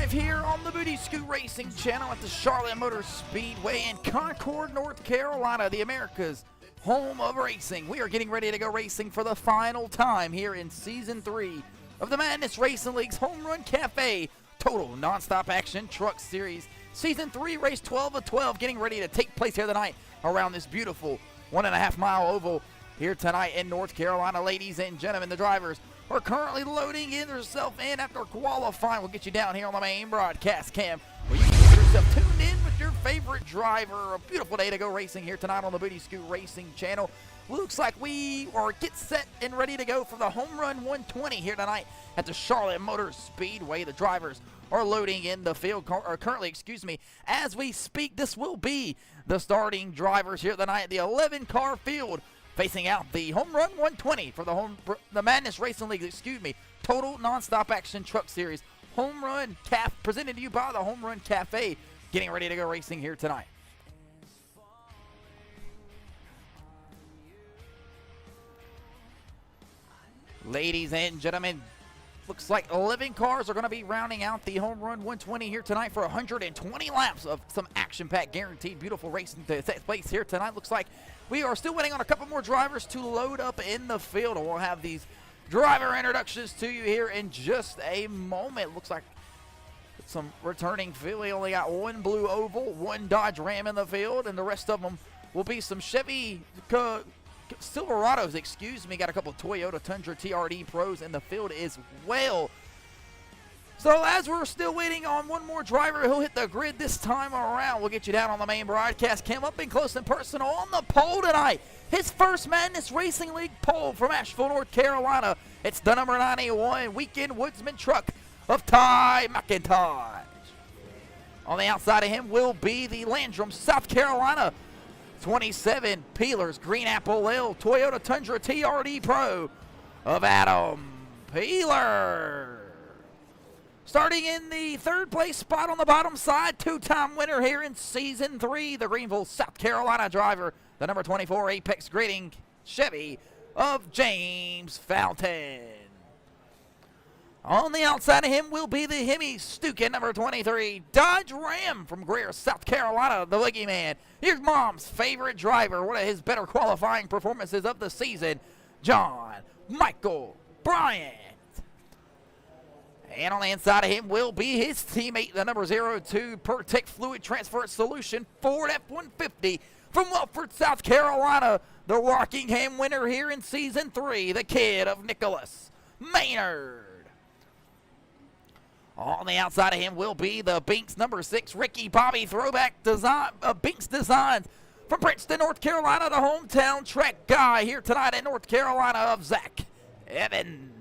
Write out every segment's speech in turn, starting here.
live here on the Booty Scoot Racing channel at the Charlotte Motor Speedway in Concord, North Carolina, the America's home of racing. We are getting ready to go racing for the final time here in Season 3 of the Madness Racing League's Home Run Cafe Total Nonstop Action Truck Series. Season 3, race 12 of 12, getting ready to take place here tonight around this beautiful 1.5 mile oval here tonight in North Carolina. Ladies and gentlemen, the drivers are currently loading themselves in after qualifying. We'll get you down here on the main broadcast cam where you can get yourself tuned in with your favorite driver. A beautiful day to go racing here tonight on the Booty Scoot Racing channel. Looks like we are get set and ready to go for the Home Run 120 here tonight at the Charlotte Motor Speedway. The drivers are loading in the field, currently, as we speak. This will be the starting drivers here tonight, the 11-car field, facing out the Home Run 120 for the Madness Racing League, Total Nonstop Action Truck Series. Home Run Caf, presented to you by the Home Run Cafe, getting ready to go racing here tonight. Ladies and gentlemen, looks like 11 cars are going to be rounding out the Home Run 120 here tonight for 120 laps of some action-packed, guaranteed, beautiful racing to take place here tonight. Looks like we are still waiting on a couple more drivers to load up in the field, and we'll have these driver introductions to you here in just a moment. Looks like some returning field. We only got one blue oval, one Dodge Ram in the field, and the rest of them will be some Chevy Silverados, got a couple of Toyota Tundra TRD Pros in the field as well. So as we're still waiting on one more driver who'll hit the grid this time around, we'll get you down on the main broadcast cam, up and close and personal on the pole tonight. His first Madness Racing League pole from Asheville, North Carolina. It's the number 91 Weekend Woodsman truck of Ty McIntosh. On the outside of him will be the Landrum, South Carolina 27 Peelers Green Apple L Toyota Tundra TRD Pro of Adam Peeler. Starting in the third place spot on the bottom side, two-time winner here in Season 3, the Greenville, South Carolina driver, the number 24 Apex Grading Chevy of James Fountain. On the outside of him will be the Hemi Stukin, number 23, Dodge Ram from Greer, South Carolina, the Boogeyman. Your mom's favorite driver, one of his better qualifying performances of the season, John Michael Bryant. And on the inside of him will be his teammate, the number 02 Pertec Fluid Transfer Solution Ford F-150 from Welford, South Carolina, the Rockingham winner here in Season 3, the kid of Nicholas Maynard. On the outside of him will be the Binks number 6 Ricky Bobby throwback design, Binks Designs from Princeton, North Carolina, the hometown track guy here tonight in North Carolina of Zach Evans.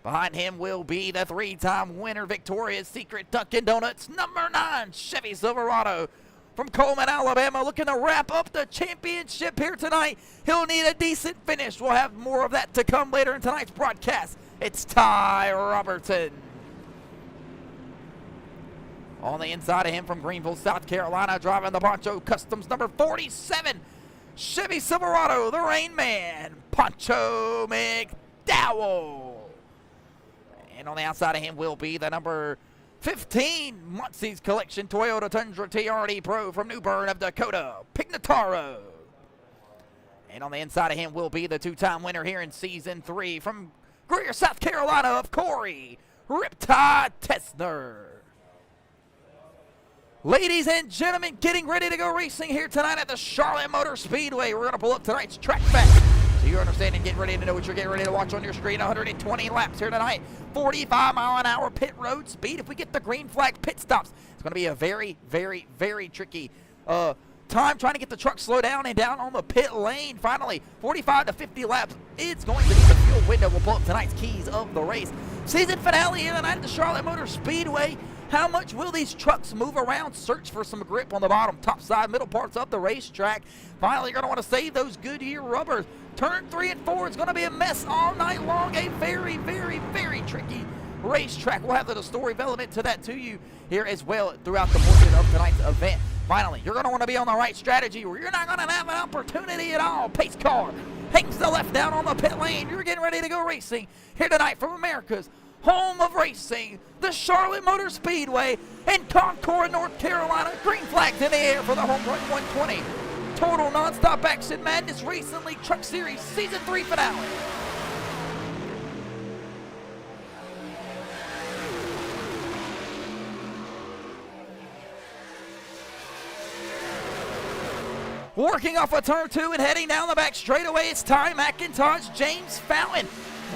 Behind him will be the 3-time winner, Victoria's Secret Dunkin' Donuts number 9 Chevy Silverado from Coleman, Alabama, looking to wrap up the championship here tonight. He'll need a decent finish. We'll have more of that to come later in tonight's broadcast. It's Ty Robertson. On the inside of him from Greenville, South Carolina, driving the Poncho Customs number 47 Chevy Silverado, the Rain Man, Poncho McDowell. And on the outside of him will be the number 15 Muncie's Collection Toyota Tundra TRD Pro from New Bern of Dakota, Pignataro. And on the inside of him will be the 2-time winner here in Season 3 from Greer, South Carolina of Corey, Riptide Tessner. Ladies and gentlemen, getting ready to go racing here tonight at the Charlotte Motor Speedway. We're going to pull up tonight's track facts so you understand and get ready to know what you're getting ready to watch on your screen. 120 laps here tonight, 45-mile-an-hour pit road speed. If we get the green flag pit stops, it's going to be a very, very, very tricky time trying to get the truck slow down and down on the pit lane. Finally, 45 to 50 laps. It's going to be the fuel window. We'll pull up tonight's keys of the race. Season finale here tonight at the Charlotte Motor Speedway. How much will these trucks move around? Search for some grip on the bottom, top side, middle parts of the racetrack. Finally, you're going to want to save those Goodyear rubbers. Turn 3 and 4 is going to be a mess all night long. A very, very, very tricky racetrack. We'll have the story element to that to you here as well throughout the portion of tonight's event. Finally, you're going to want to be on the right strategy or you're not going to have an opportunity at all. Pace car hangs the left down on the pit lane. You're getting ready to go racing here tonight from America's home of racing, the Charlotte Motor Speedway in Concord, North Carolina. Green flags in the air for the Homerun 120. Total non-stop action madness Racing League Truck Series Season 3 finale. Working off of turn 2 and heading down the back straightaway, it's Ty McIntosh, James Fountain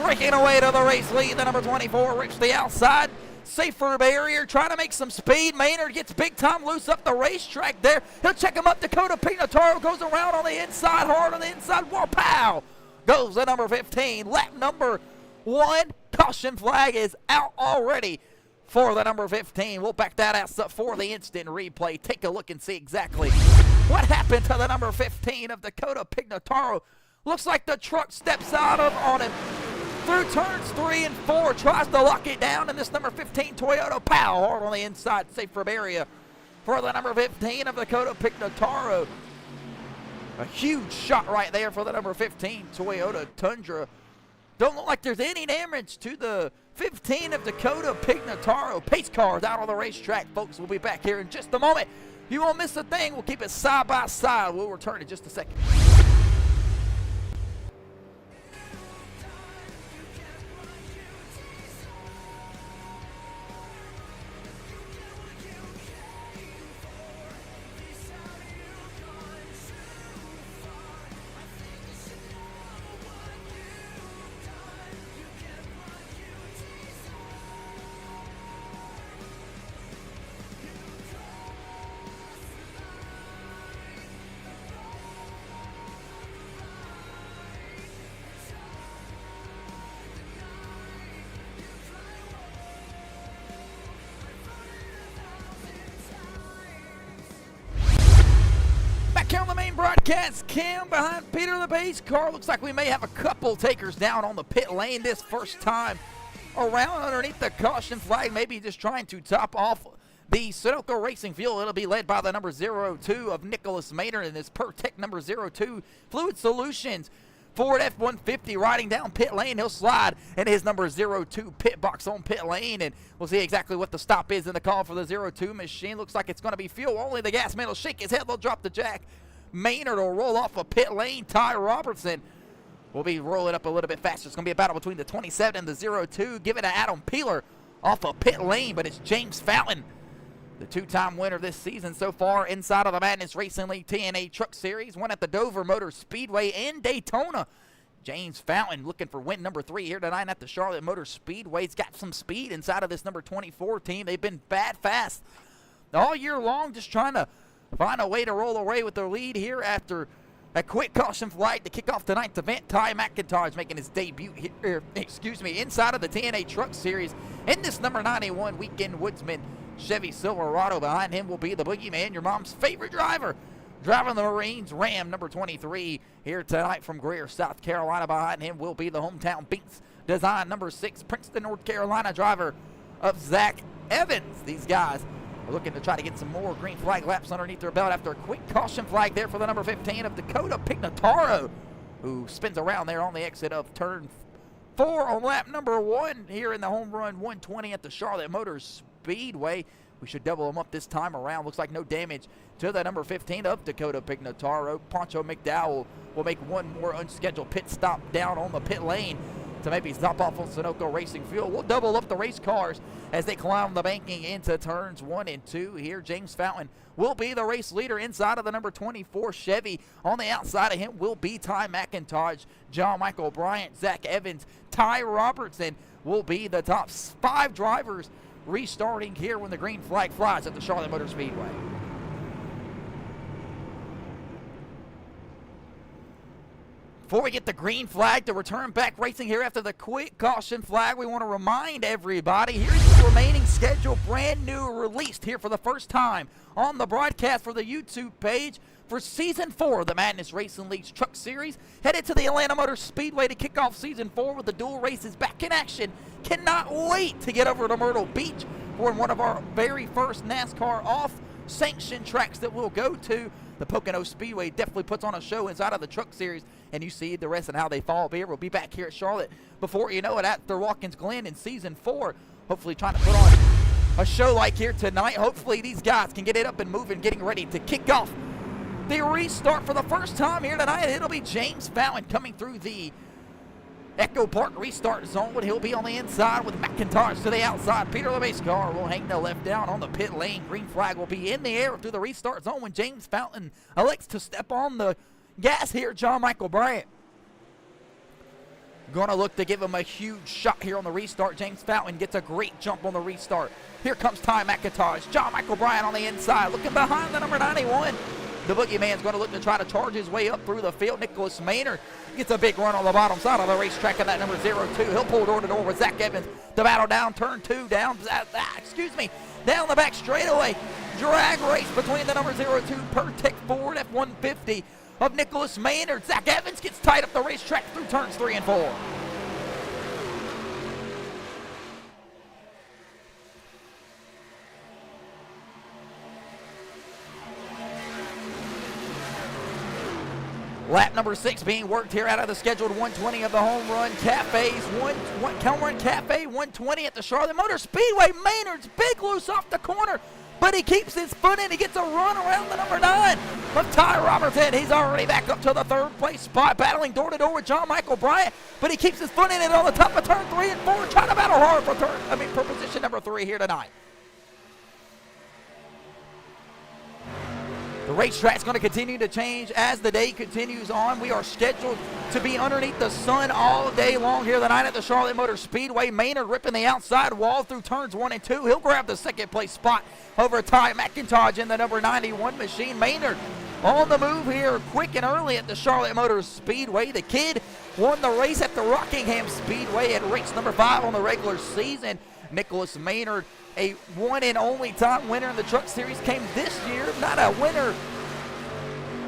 breaking away to the race lead. The number 24 rips the outside. Safer barrier, trying to make some speed. Maynard gets big time loose up the racetrack there. He'll check him up. Dakota Pignataro goes around on the inside, hard on the inside. Whoa, pow! Goes the number 15. Lap number 1. Caution flag is out already for the number 15. We'll back that ass up for the instant replay. Take a look and see exactly what happened to the number 15 of Dakota Pignataro. Looks like the truck steps out of on him through turns 3 and 4. Tries to lock it down, and this number 15 Toyota, pow, hard on the inside, safe from area for the number 15 of Dakota Pignataro. A huge shot right there for the number 15 Toyota Tundra. Don't look like there's any damage to the 15 of Dakota Pignataro. Pace cars out on the racetrack, folks. We'll be back here in just a moment. You won't miss a thing. We'll keep it side by side. We'll return in just a second. Here on the main broadcast cam behind Peter the Base car. Looks like we may have a couple takers down on the pit lane this first time around underneath the caution flag. Maybe just trying to top off the Sunoco Racing Fuel. It'll be led by the number 02 of Nicholas Maynard and his Pertec number 02 Fluid Solutions. Ford F-150 riding down pit lane. He'll slide in his number 02 pit box on pit lane, and we'll see exactly what the stop is in the call for the 02 machine. Looks like it's going to be fuel only. The gas man will shake his head. They'll drop the jack. Maynard will roll off a pit lane. Ty Robertson will be rolling up a little bit faster. It's going to be a battle between the 27 and the 02. Give it to Adam Peeler off a pit lane, but it's James Fountain, the two-time winner this season so far inside of the Madness Racing League TNA Truck Series. Won at the Dover Motor Speedway and Daytona. James Fountain looking for win number 3 here tonight at the Charlotte Motor Speedway. He's got some speed inside of this number 24 team. They've been bad fast all year long, just trying to find a way to roll away with their lead here after a quick caution flag to kick off tonight's event. Ty McIntosh making his debut here, inside of the TNA Truck Series in this number 91 Weekend Woodsman Chevy Silverado. Behind him will be the Boogeyman, your mom's favorite driver, driving the Marines Ram number 23 here tonight from Greer, South Carolina. Behind him will be the hometown Binks Design number 6 Princeton, North Carolina driver of Zach Evans. These guys are looking to try to get some more green flag laps underneath their belt after a quick caution flag there for the number 15 of Dakota Pignataro, who spins around there on the exit of turn 4 on lap number 1 here in the Homerun 120 at the Charlotte Motor Speedway. We should double them up this time around. Looks like no damage to the number 15 of Dakota Pignataro. Poncho McDowell will make one more unscheduled pit stop down on the pit lane to maybe stop off on Sunoco Racing Fuel. We'll double up the race cars as they climb the banking into turns 1 and 2 here. James Fountain will be the race leader inside of the number 24 Chevy. On the outside of him will be Ty McIntosh, John Michael Bryant, Zach Evans, Ty Robertson will be the top 5 drivers restarting here when the green flag flies at the Charlotte Motor Speedway. Before we get the green flag to return back racing here after the quick caution flag, we want to remind everybody, here's the remaining schedule, brand new, released here for the first time on the broadcast for the YouTube page for Season 4 of the Madness Racing League's Truck Series. Headed to the Atlanta Motor Speedway to kick off Season 4 with the dual races back in action. Cannot wait to get over to Myrtle Beach for one of our very first NASCAR sanctioned tracks that we'll go to. The Pocono Speedway definitely puts on a show inside of the Truck Series, and you see the rest and how they fall here. We'll be back here at Charlotte before you know it at the Watkins Glen in Season 4, hopefully trying to put on a show like here tonight. Hopefully these guys can get it up and moving, getting ready to kick off the restart for the first time here tonight. It'll be James Fountain coming through the Echo Park restart zone. He'll be on the inside with McIntosh to the outside. Peter LeBay's car will hang the left down on the pit lane. Green flag will be in the air through the restart zone when James Fountain elects to step on the gas here. John Michael Bryant going to look to give him a huge shot here on the restart. James Fountain gets a great jump on the restart. Here comes Ty McIntosh. John Michael Bryant on the inside, looking behind the number 91. The Boogeyman's going to look to try to charge his way up through the field. Nicholas Maynard gets a big run on the bottom side of the racetrack in that number 02. He'll pull door to door with Zach Evans. The battle down turn 2, down the back straightaway. Drag race between the number 02 Pertec Ford F-150 of Nicholas Maynard. Zach Evans gets tied up the racetrack through turns 3 and 4. Lap number 6 being worked here out of the scheduled 120 of the Homerun Cafe's Homerun Cafe 120 at the Charlotte Motor Speedway. Maynard's big loose off the corner, but he keeps his foot in. He gets a run around the number 9 of Ty Robertson. He's already back up to the 3rd place spot, battling door to door with John Michael Bryant, but he keeps his foot in it on the top of turn 3 and 4, trying to battle hard for position number 3 here tonight. The racetrack's going to continue to change as the day continues on. We are scheduled to be underneath the sun all day long here tonight at the Charlotte Motor Speedway. Maynard ripping the outside wall through turns 1 and 2. He'll grab the 2nd place spot over Ty McIntosh in the number 91 machine. Maynard on the move here quick and early at the Charlotte Motor Speedway. The kid won the race at the Rockingham Speedway at race number 5 on the regular season. Nicholas Maynard, a one and only time winner in the Truck Series, came this year. Not a winner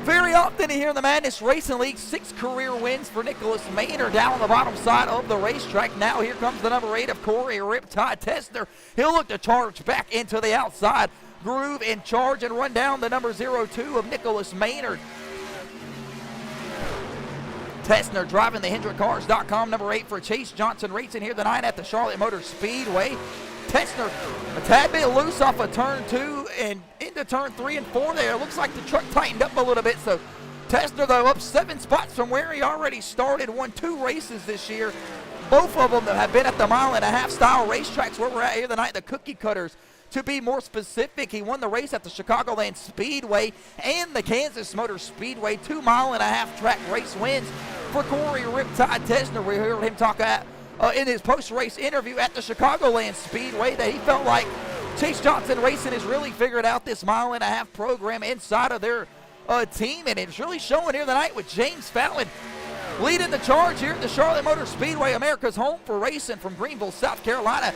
very often here in the Madness Racing League. 6 career wins for Nicholas Maynard down on the bottom side of the racetrack. Now here comes the number 8 of Corey Riptide Tessner. He'll look to charge back into the outside groove and charge and run down the number 02 of Nicholas Maynard. Tessner driving the HendrickCars.com number 8 for Chase Johnson Racing here tonight at the Charlotte Motor Speedway. Tessner a tad bit loose off of turn 2 and into turn 3 and 4 there. Looks like the truck tightened up a little bit, so Tessner though up 7 spots from where he already started. Won 2 races this year. Both of them have been at the mile-and-a-half style racetracks where we're at here tonight, the Cookie Cutters. To be more specific, he won the race at the Chicagoland Speedway and the Kansas Motor Speedway. 2 mile-and-a-half track race wins for Corey Riptide Tessner. We heard him talk in his post-race interview at the Chicagoland Speedway that he felt like Chase Johnson Racing has really figured out this mile-and-a-half program inside of their team, and it's really showing here tonight with James Fountain leading the charge here at the Charlotte Motor Speedway, America's home for racing, from Greenville, South Carolina.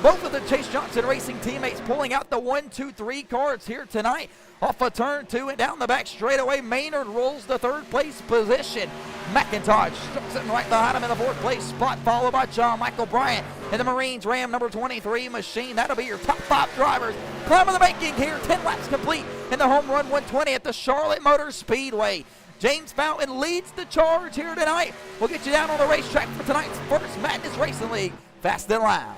Both of the Chase Johnson Racing teammates pulling out the 1, 2, 3 cards here tonight. Off of turn 2 and down the back straightaway, Maynard rolls the 3rd place position. McIntosh sitting right behind him in the 4th place spot, followed by John Michael Bryant in the Marines Ram number 23 machine. That'll be your top 5 drivers climbing the banking here. 10 laps complete in the Homerun 120 at the Charlotte Motor Speedway. James Fountain leads the charge here tonight. We'll get you down on the racetrack for tonight's first Madness Racing League Fast and Loud.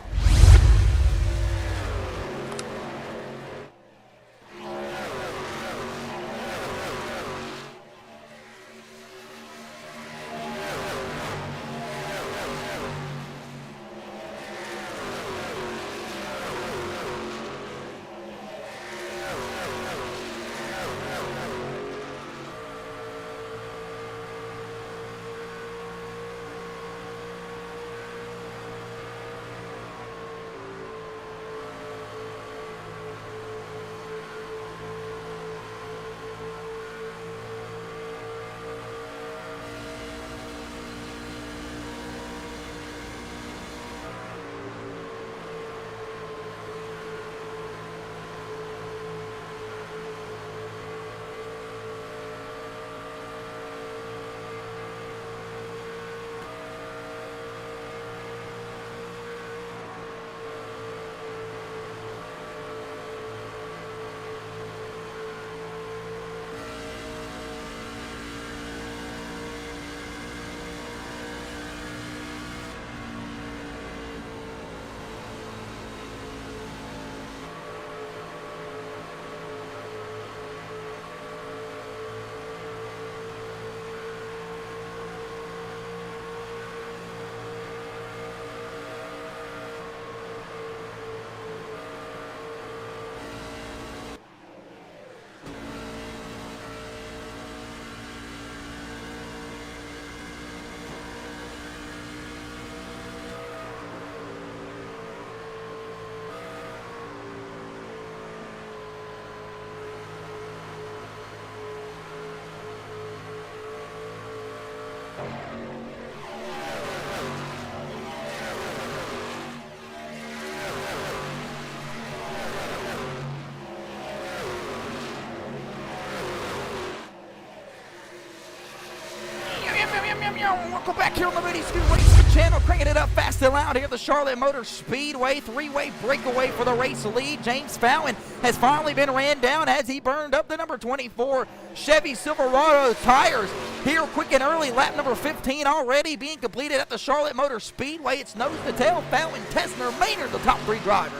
Welcome back here on the Moody Scoot Racing channel, cranking it up fast and loud here at the Charlotte Motor Speedway. Three-way breakaway for the race lead. James Fountain has finally been ran down as he burned up the number 24 Chevy Silverado tires here quick and early. Lap number 15 already being completed at the Charlotte Motor Speedway. It's nose to tail. Fountain, Tessner, Maynard, the top three drivers.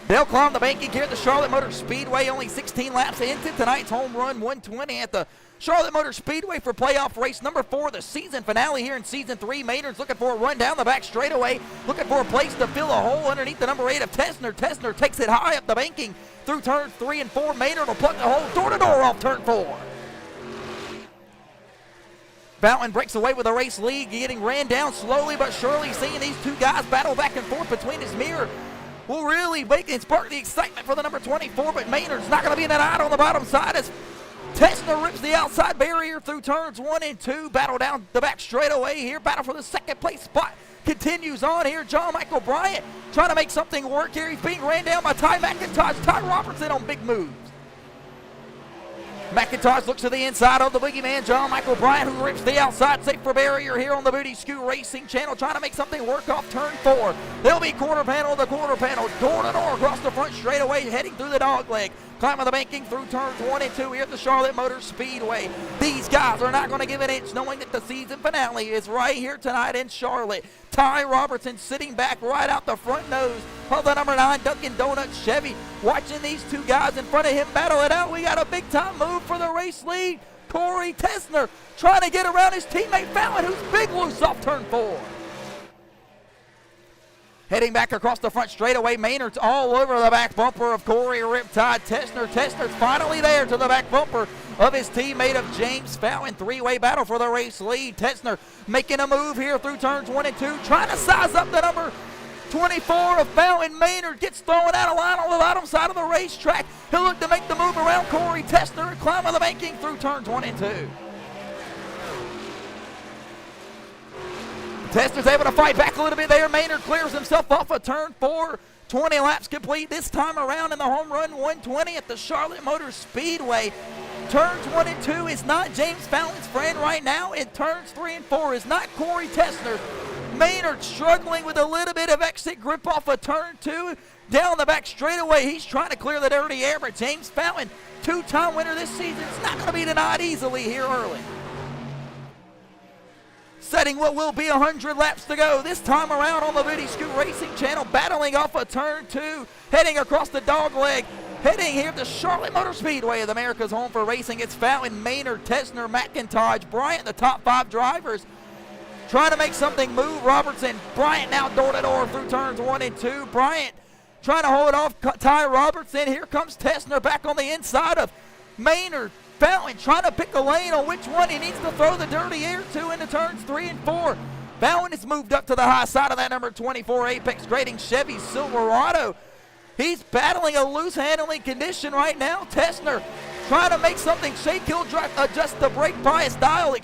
They'll climb the banking here at the Charlotte Motor Speedway. Only 16 laps into tonight's home run 120 at the Charlotte Motor Speedway for playoff race number 4, the season finale here in season 3. Maynard's looking for a run down the back straightaway, looking for a place to fill a hole underneath the number 8 of Tessner. Tessner takes it high up the banking through turns 3 and 4. Maynard will plug the hole door to door off turn 4. Fountain breaks away with the race lead, getting ran down slowly but surely. Seeing these two guys battle back and forth between his mirror will really make and spark the excitement for the number 24, but Maynard's not going to be denied on the bottom side as Tessner rips the outside barrier through turns 1 and 2. Battle down the back straightaway here. Battle for the second place spot continues on here. John Michael Bryant trying to make something work here. He's being ran down by Ty McIntosh. Ty Robertson on big moves. McIntosh looks to the inside of the boogeyman, John Michael Bryant, who rips the outside safer barrier here on the Booty Scoot Racing channel, trying to make something work off turn 4. There'll be quarter panel to quarter panel, door to door across the front straightaway, heading through the dog leg. Climbing the banking through turns 1 and 2 here at the Charlotte Motor Speedway. These guys are not going to give an inch, knowing that the season finale is right here tonight in Charlotte. Ty Robertson sitting back right out the front nose of the number 9 Dunkin' Donuts Chevy. Watching these two guys in front of him battle it out. We got a big time move for the race lead. Corey Tessner trying to get around his teammate Fountain, who's big loose off turn 4. Heading back across the front straightaway, Maynard's all over the back bumper of Corey Riptide Tessner. Tessner's finally there to the back bumper of his teammate of James Fountain. Three-way battle for the race lead. Tessner making a move here through turns 1 and 2, trying to size up the number 24 of Fountain. Maynard gets thrown out of line on the bottom side of the racetrack. He'll look to make the move around Corey Tessner and climb on the banking through turns 1 and 2. Tessner's able to fight back a little bit there. Maynard clears himself off of turn 4. 20 laps complete this time around in the home run 120 at the Charlotte Motor Speedway. Turns 1 and 2 is not James Fountain's friend right now. And turns 3 and 4 is not Corey Tessner. Maynard struggling with a little bit of exit grip off of turn 2. Down the back straightaway, he's trying to clear the dirty air, but James Fountain, two-time winner this season, is not going to be denied easily here early. Setting what will be 100 laps to go this time around on the Booty Scoot Racing channel, battling off of turn 2, heading across the dog leg, heading here to Charlotte Motor Speedway, the America's home for racing. It's Fountain, Maynard, Tessner, McIntosh, Bryant, the top 5 drivers, trying to make something move. Robertson, Bryant now door to door through turns 1 and 2. Bryant trying to hold off Ty Robertson. Here comes Tessner back on the inside of Maynard. Fountain trying to pick a lane on which one he needs to throw the dirty air to into turns 3 and 4. Fountain has moved up to the high side of that number 24 Apex Grading Chevy Silverado. He's battling a loose handling condition right now. Tessner trying to make something shake. He'll adjust the brake bias dial,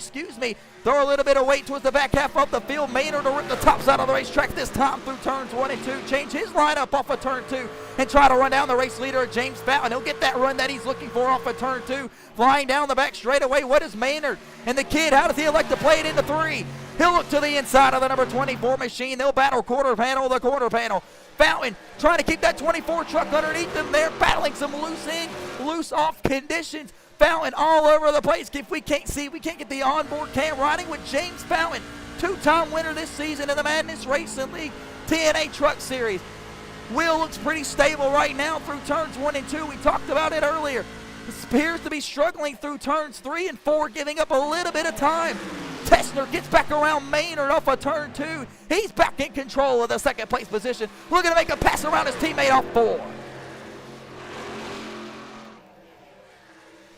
throw a little bit of weight towards the back half of the field. Maynard will rip the top side of the racetrack this time through turns 1 and 2. Change his lineup off of turn 2 and try to run down the race leader, James Fountain. He'll get that run that he's looking for off of turn 2. Flying down the back straightaway. What is Maynard and the kid? How does he elect to play it into 3? He'll look to the inside of the number 24 machine. They'll battle quarter panel to quarter panel. Fountain trying to keep that 24 truck underneath them there, battling some loose off conditions. Fountain all over the place. If we can't see, we can't get the onboard cam riding with James Fountain, two-time winner this season in the Madness Racing League TNA Truck Series. Wheel looks pretty stable right now through turns 1 and 2. We talked about it earlier. Appears to be struggling through turns 3 and 4, giving up a little bit of time. Tessner gets back around Maynard off of turn 2. He's back in control of the second place position. Looking to make a pass around his teammate off 4.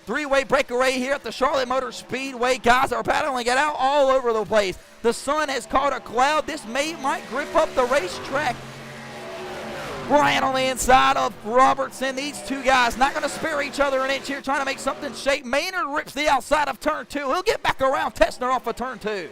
Three-way breakaway here at the Charlotte Motor Speedway. Guys are battling it out all over the place. The sun has caught a cloud. This might grip up the racetrack. Bryant on the inside of Robertson. These two guys not going to spare each other an inch here, trying to make something shake. Maynard rips the outside of turn 2. He'll get back around Tessner off of turn 2.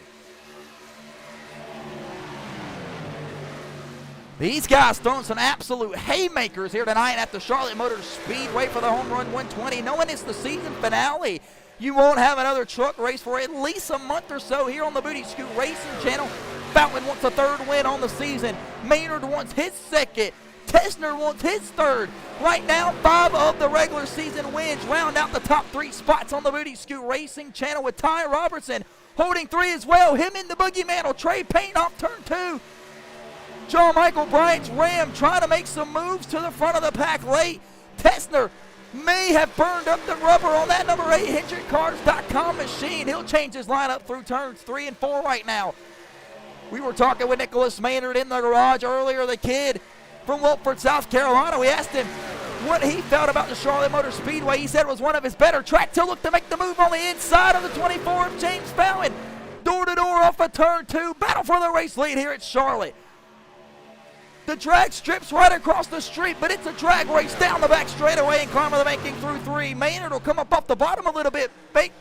These guys throwing some absolute haymakers here tonight at the Charlotte Motor Speedway for the home run 120. Knowing it's the season finale, You won't have another truck race for at least a month or so here on the Booty Scoot Racing channel. Fountain wants a third win on the season. Maynard wants his second. Tessner wants his third. Right now, 5 of the regular season wins round out the top 3 spots on the Booty Scoot Racing channel, with Ty Robertson holding 3 as well. Him in the boogeyman will Trey Payne off turn 2. John Michael Bryant's Ram trying to make some moves to the front of the pack late. Tessner may have burned up the rubber on that number 8 HendrickCars.com machine. He'll change his lineup through turns 3 and 4 right now. We were talking with Nicholas Maynard in the garage earlier, the kid from Wilford, South Carolina. We asked him what he felt about the Charlotte Motor Speedway. He said it was one of his better tracks. He'll look to make the move on the inside of the 24 of James Fountain. Door to door off of turn 2. Battle for the race lead here at Charlotte. The drag strips right across the street, but it's a drag race down the back straightaway and climb of the banking through 3. Maynard will come up off the bottom a little bit.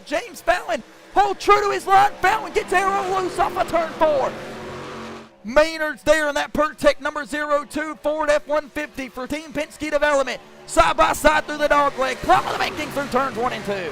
James Fountain hold true to his line. Fountain gets arrow loose off of turn 4. Maynard's there in that Pertec number 02 Ford F-150 for Team Penske Development. Side by side through the dog leg. Climb of the banking through turns 1 and 2.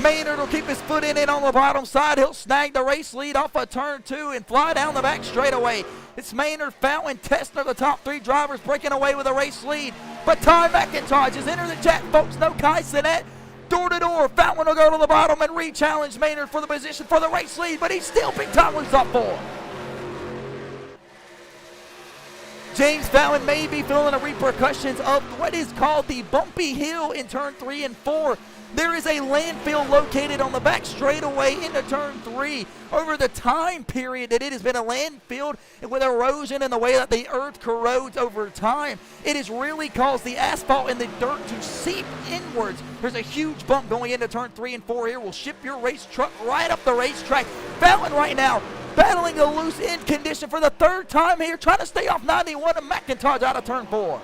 Maynard will keep his foot in it on the bottom side. He'll snag the race lead off of turn 2 and fly down the back straightaway. It's Maynard, Fountain, Tessner, the top 3 drivers breaking away with a race lead. But Ty McIntosh has entered the chat, folks. No Kai Sinet. Door to door, Fountain will go to the bottom and re-challenge Maynard for the position for the race lead, but he's still big time loose up 4. James Fountain may be feeling the repercussions of what is called the bumpy hill in turn 3 and 4. There is a landfill located on the back straightaway into turn 3. Over the time period that it has been a landfill, and with erosion and the way that the earth corrodes over time, it has really caused the asphalt and the dirt to seep inwards. There's a huge bump going into turn 3 and 4 here. We'll ship your race truck right up the racetrack. Fountain right now battling a loose end condition for the 3rd time here, trying to stay off 91 of McIntosh out of turn 4.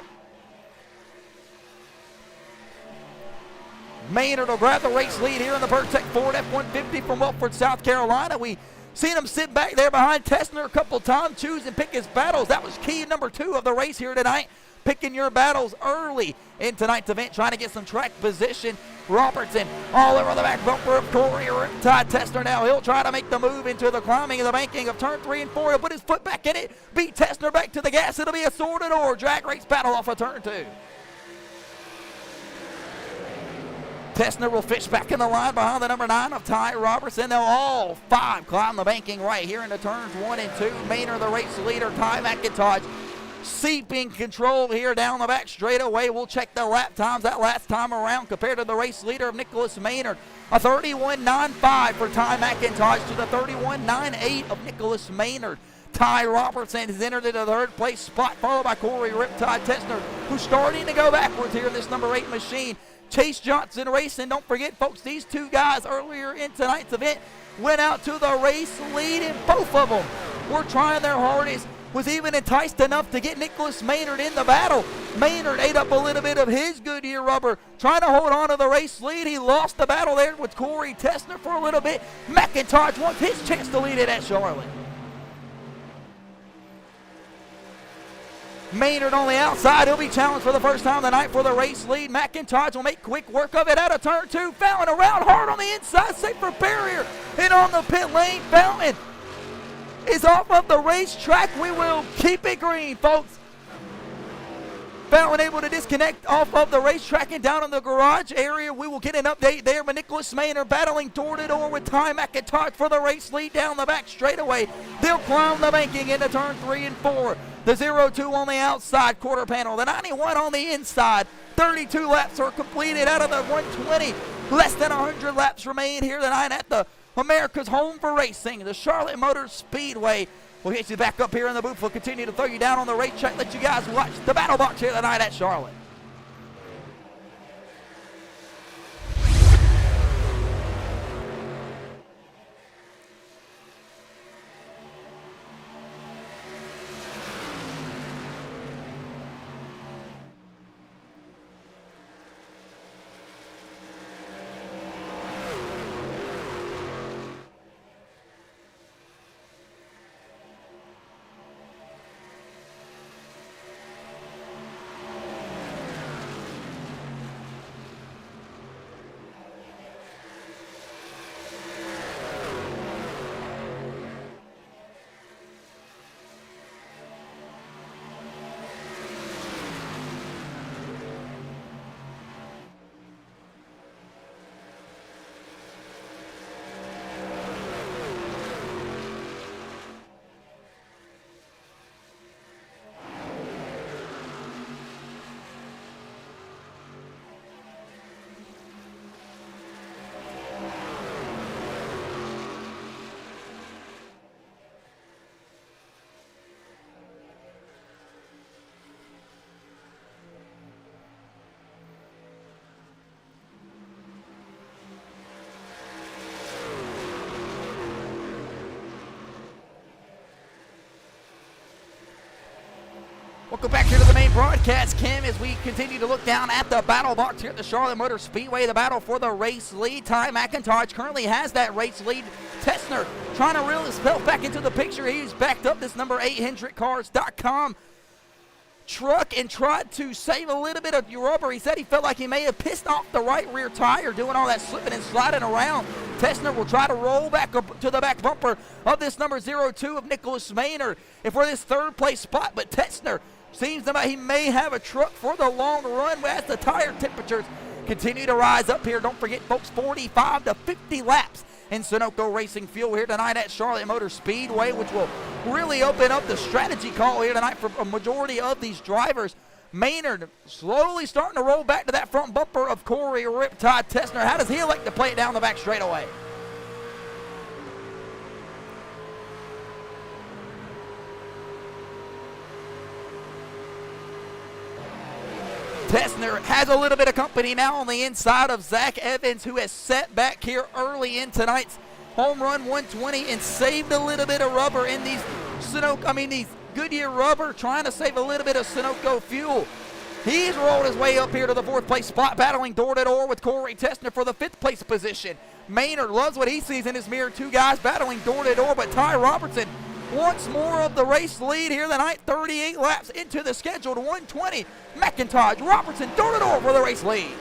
Maynard will grab the race lead here in the Pertec Ford F-150 from Wilford, South Carolina. We seen him sit back there behind Tessner a couple times, choose and pick his battles. That was key number 2 of the race here tonight. Picking your battles early in tonight's event, trying to get some track position. Robertson all over the back bumper of Corey Riptide. Tessner now, he'll try to make the move into the climbing of the banking of turn 3 and 4. He'll put his foot back in it, beat Tessner back to the gas. It'll be a sword-and-oar drag race battle off of turn 2. Tessner will fish back in the line behind the number 9 of Ty Robertson. They'll all 5 climb the banking right here into turns 1 and 2. Maynard, the race leader, Ty McIntosh, seeping control here down the back straightaway. We'll check the lap times that last time around compared to the race leader of Nicholas Maynard. A 31.95 for Ty McIntosh to the 31.98 of Nicholas Maynard. Ty Robertson has entered into the 3rd place spot, followed by Corey Riptide Tessner, who's starting to go backwards here in this number 8 machine. Chase Johnson Racing, don't forget, folks, these 2 guys earlier in tonight's event went out to the race lead, and both of them were trying their hardest, was even enticed enough to get Nicholas Maynard in the battle. Maynard ate up a little bit of his Goodyear rubber, trying to hold on to the race lead. He lost the battle there with Corey Tessner for a little bit. McIntosh wants his chance to lead it at Charlotte. Maynard on the outside. He'll be challenged for the first time tonight for the race lead. McIntosh will make quick work of it out of turn 2. Fountain around hard on the inside, safe for barrier. And on the pit lane, Fountain is off of the racetrack. We will keep it green, folks. Fountain able to disconnect off of the racetrack and down in the garage area. We will get an update there, but Nicholas Maynard battling door to door with Ty McIntosh for the race lead down the back straightaway. They'll climb the banking into turn 3 and 4. The 02 on the outside quarter panel, the 91 on the inside. 32 laps are completed out of the 120. Less than 100 laps remain here tonight at the America's Home for Racing, the Charlotte Motor Speedway. We'll get you back up here in the booth. We'll continue to throw you down on the racetrack, let you guys watch the battle box here tonight at Charlotte. Welcome back here to the main broadcast, Kim, as we continue to look down at the battle box here at the Charlotte Motor Speedway. The battle for the race lead. Ty McIntosh currently has that race lead. Tessner trying to reel himself back into the picture. He's backed up this number 8 HendrickCars.com truck and tried to save a little bit of rubber. He said he felt like he may have pissed off the right rear tire doing all that slipping and sliding around. Tessner will try to roll back up to the back bumper of this number 02 of Nicholas Maynard and for this third place spot, but Tessner seems that he may have a truck for the long run as the tire temperatures continue to rise up here. Don't forget, folks, 45 to 50 laps in Sunoco Racing Fuel here tonight at Charlotte Motor Speedway, which will really open up the strategy call here tonight for a majority of these drivers. Maynard slowly starting to roll back to that front bumper of Corey Riptide Tessner. How does he elect to play it down the back straightaway? Tessner has a little bit of company now on the inside of Zach Evans, who has set back here early in tonight's Home Run 120 and saved a little bit of rubber in these these Goodyear rubber, trying to save a little bit of Sunoco fuel. He's rolled his way up here to the 4th place spot, battling door to door with Corey Tessner for the 5th place position. Maynard loves what he sees in his mirror. 2 guys battling door to door, but Ty Robertson wants more of the race lead here tonight. 38 laps into the scheduled 120. McIntosh, Robertson, door to door for the race lead.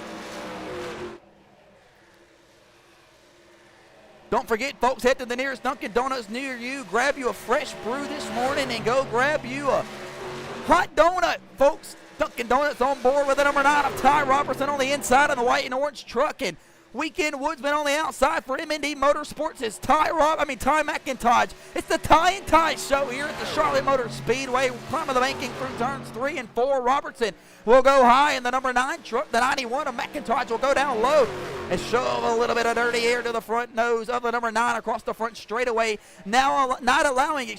Don't forget, folks, head to the nearest Dunkin' Donuts near you. Grab you a fresh brew this morning and go grab you a hot donut, folks. Dunkin' Donuts on board with the number 9 of Ty Robertson on the inside of the white and orange truck, and Weekend Woodsman on the outside for MND Motorsports is Ty McIntosh. It's the Ty and Ty show here at the Charlotte Motor Speedway. Climbing the banking through turns 3 and 4. Robertson will go high, and the number 9 truck, the 91 of McIntosh, will go down low and shove a little bit of dirty air to the front nose of the number 9 across the front straightaway. Now not allowing,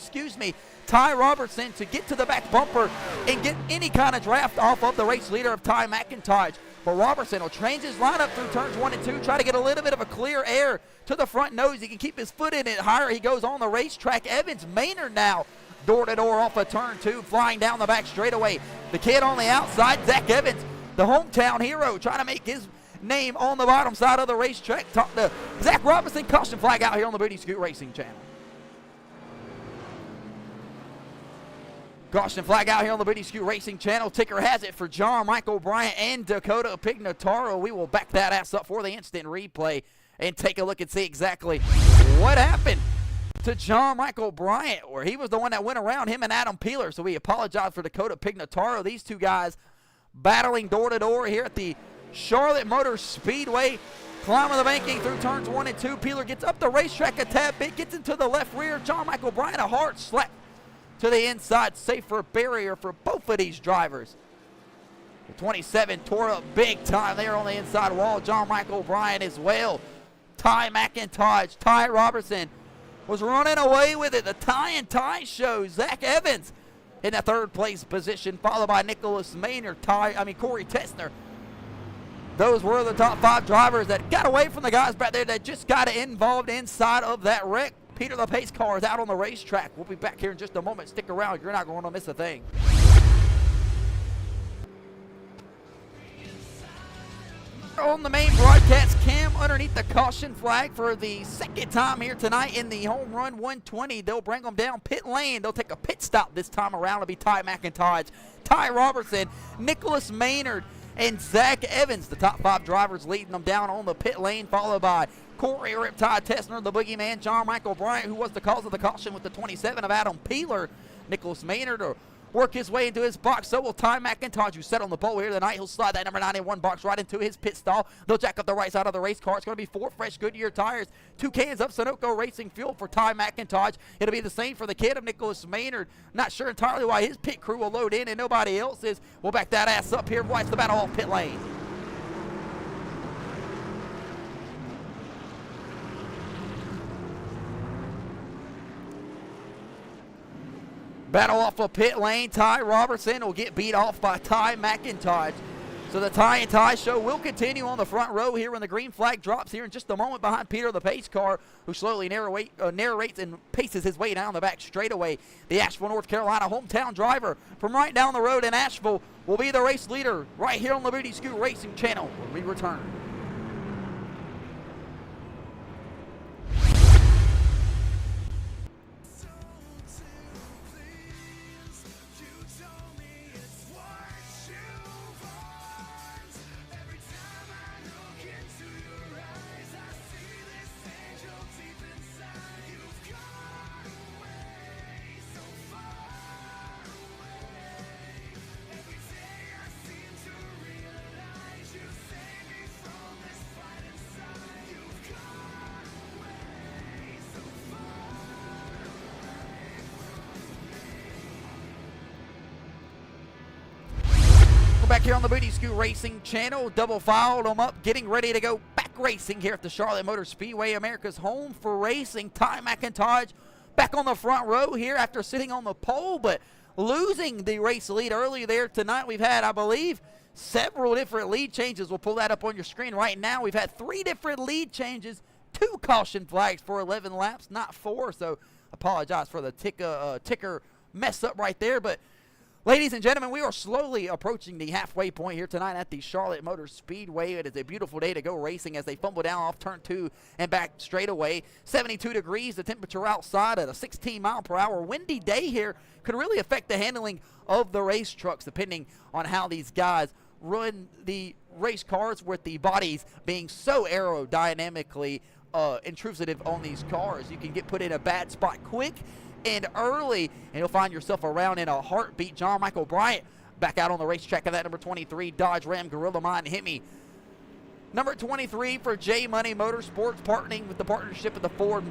Ty Robertson to get to the back bumper and get any kind of draft off of the race leader of Ty McIntosh. But Robertson will change his lineup through turns 1 and 2, try to get a little bit of a clear air to the front nose. He can keep his foot in it higher. He goes on the racetrack. Evans Maynard now door to door off of turn 2, flying down the back straightaway. The kid on the outside, Zach Evans, the hometown hero, trying to make his name on the bottom side of the racetrack. Talk to Zach Robinson. Caution flag out here on the Booty Scoot Racing channel. Caution flag out here on the Booty Scoot Racing channel. Ticker has it for John Michael Bryant and Dakota Pignataro. We will back that ass up for the instant replay and take a look and see exactly what happened to John Michael Bryant, where he was the one that went around him and Adam Peeler. So we apologize for Dakota Pignataro. These 2 guys battling door to door here at the Charlotte Motor Speedway. Climbing the banking through turns 1 and 2. Peeler gets up the racetrack a tad bit, gets into the left rear. John Michael Bryant, a hard slap to the inside, safer barrier for both of these drivers. The 27 tore up big time there on the inside wall. John Michael Bryant as well. Ty McIntosh, Ty Robertson was running away with it. The Ty and Ty show. Zach Evans in the 3rd place position, followed by Nicholas Maynard, Corey Tessner. Those were the top 5 drivers that got away from the guys back there that just got involved inside of that wreck. Peter the Pace car is out on the racetrack. We'll be back here in just a moment. Stick around. You're not going to miss a thing. On the main broadcast cam, underneath the caution flag for the 2nd time here tonight in the Home Run 120. They'll bring them down pit lane. They'll take a pit stop this time around. It'll be Ty McIntosh, Ty Robertson, Nicholas Maynard, and Zach Evans, the top 5 drivers leading them down on the pit lane, followed by Corey Riptide Tessner, the boogeyman, John Michael Bryant, who was the cause of the caution with the 27 of Adam Peeler. Nicholas Maynard will work his way into his box. So will Ty McIntosh, who set on the pole here tonight. He'll slide that number 91 box right into his pit stall. They'll jack up the right side of the race car. It's going to be 4 fresh Goodyear tires, 2 cans of Sunoco Racing Fuel for Ty McIntosh. It'll be the same for the kid of Nicholas Maynard. Not sure entirely why his pit crew will load in and nobody else is. We'll back that ass up here. Watch the battle off pit lane. Battle off of pit lane. Ty Robertson will get beat off by Ty McIntosh. So the tie and tie show will continue on the front row here when the green flag drops here in just a moment behind Peter the pace car, who slowly narrates and paces his way down the back straightaway. The Asheville, North Carolina hometown driver from right down the road in Asheville will be the race leader right here on the Booty Scoot Racing channel when we return. Back here on the Booty Scoot Racing channel, double filed them up, getting ready to go back racing here at the Charlotte Motor Speedway, America's home for racing. Ty McIntosh back on the front row here after sitting on the pole, but losing the race lead earlier there tonight. We've had, I believe, several different lead changes. We'll pull that up on your screen right now. We've had 3 different lead changes, 2 caution flags for 11 laps, not 4, so apologize for the ticker mess up right there, but ladies and gentlemen, we are slowly approaching the halfway point here tonight at the Charlotte Motor Speedway. It is a beautiful day to go racing as they fumble down off turn 2 and back straight away. 72 degrees, the temperature outside at a 16-mile-per-hour windy day here could really affect the handling of the race trucks depending on how these guys run the race cars, with the bodies being so aerodynamically intrusive on these cars. You can get put in a bad spot quick and early, and you'll find yourself around in a heartbeat. John Michael Bryant back out on the racetrack of that number 23 Dodge Ram Gorilla Mine Hemi. Number 23 for J Money Motorsports, partnering with the partnership of the Ford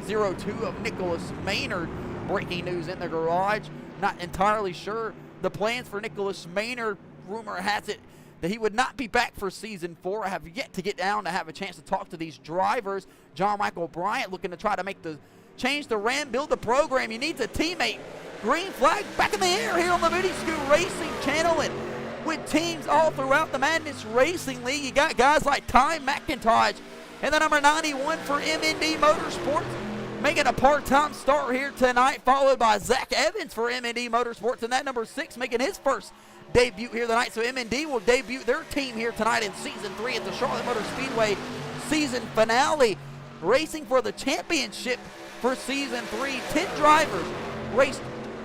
02 of Nicholas Maynard. Breaking news in the garage. Not entirely sure the plans for Nicholas Maynard. Rumor has it that he would not be back for season 4. I have yet to get down to have a chance to talk to these drivers. John Michael Bryant looking to try to make the change the Ram, build the program. He needs a teammate. Green flag back in the air here on the Booty Scoot Racing channel, and with teams all throughout the Madness Racing League, you got guys like Ty McIntosh and the number 91 for MND Motorsports making a part-time start here tonight, followed by Zach Evans for MND Motorsports, and that number 6 making his first debut here tonight. So MND will debut their team here tonight in season 3 at the Charlotte Motor Speedway season finale, racing for the championship. For season 3, 10 drivers raced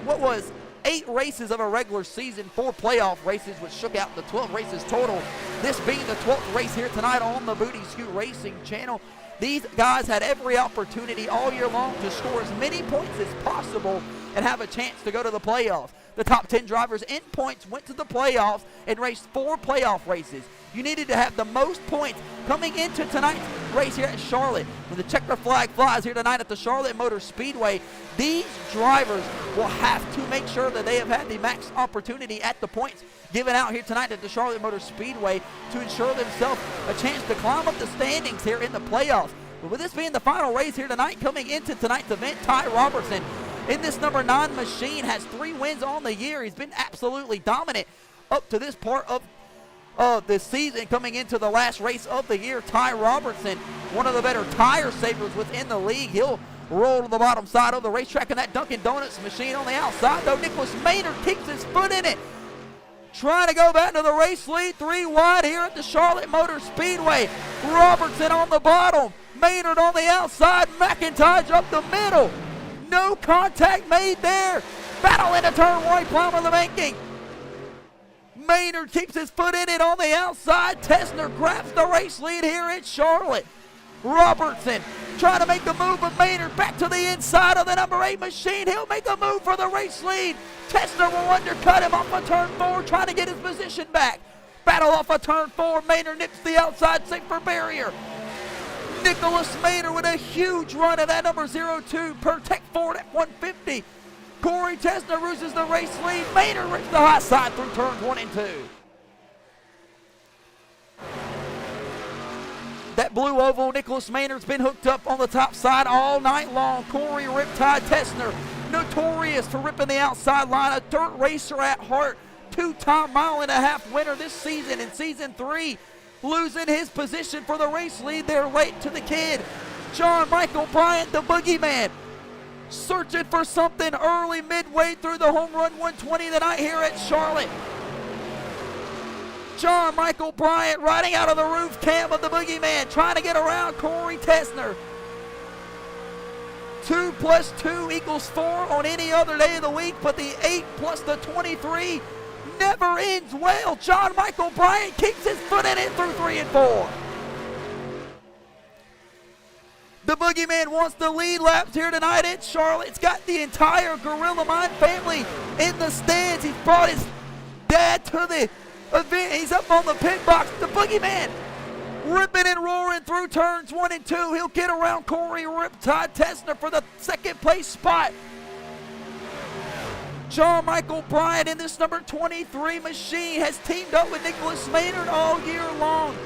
what was 8 races of a regular season, 4 playoff races, which shook out the 12 races total. This being the 12th race here tonight on the Booty Scoot Racing channel. These guys had every opportunity all year long to score as many points as possible and have a chance to go to the playoffs. The top 10 drivers in points went to the playoffs and raced 4 playoff races. You needed to have the most points coming into tonight's race here at Charlotte. When the checker flag flies here tonight at the Charlotte Motor Speedway, these drivers will have to make sure that they have had the max opportunity at the points given out here tonight at the Charlotte Motor Speedway to ensure themselves a chance to climb up the standings here in the playoffs. But with this being the final race here tonight, coming into tonight's event, Ty Robertson in this number 9 machine has 3 wins on the year. He's been absolutely dominant up to this part of this season. Coming into the last race of the year, Ty Robertson, one of the better tire savers within the league. He'll roll to the bottom side of the racetrack in that Dunkin' Donuts machine on the outside, though. Nicholas Maynard keeps his foot in it, trying to go back to the race lead. 3 wide here at the Charlotte Motor Speedway. Robertson on the bottom, Maynard on the outside, McIntosh up the middle. No contact made there. Battle into turn 1, climbing the banking. Maynard keeps his foot in it on the outside. Tessner grabs the race lead here in Charlotte. Robertson trying to make the move, but Maynard back to the inside of the number 8 machine. He'll make a move for the race lead. Tessner will undercut him off of turn 4, trying to get his position back. Battle off of turn 4. Maynard nips the outside safer barrier. Nicholas Maynard with a huge run of that number 02 per Tech Ford at 150. Corey Tessner loses the race lead. Maynard rips the high side through turns 1 and 2. That blue oval, Nicholas Maynard's been hooked up on the top side all night long. Corey Riptide Tessner, notorious for ripping the outside line, a dirt racer at heart. two-time mile-and-a-half winner this season in Season 3, losing his position for the race lead there late to the kid. John Michael Bryant, the boogeyman, searching for something early midway through the Home Run 120 tonight here at Charlotte. John Michael Bryant riding out of the roof cam of the boogeyman, trying to get around Corey Tessner. 2 + 2 = 4 on any other day of the week, but the 8 + the 23 never ends well. John Michael Bryant keeps his foot in it through 3 and 4. The boogeyman wants the lead laps here tonight at Charlotte. It's got the entire Gorilla Mind family in the stands. He's brought his dad to the event. He's up on the pit box. The boogeyman ripping and roaring through turns 1 and 2. He'll get around Corey Riptide Tessner for the second place spot. John Michael Bryant in this number 23 machine has teamed up with Nicholas Maynard all year long,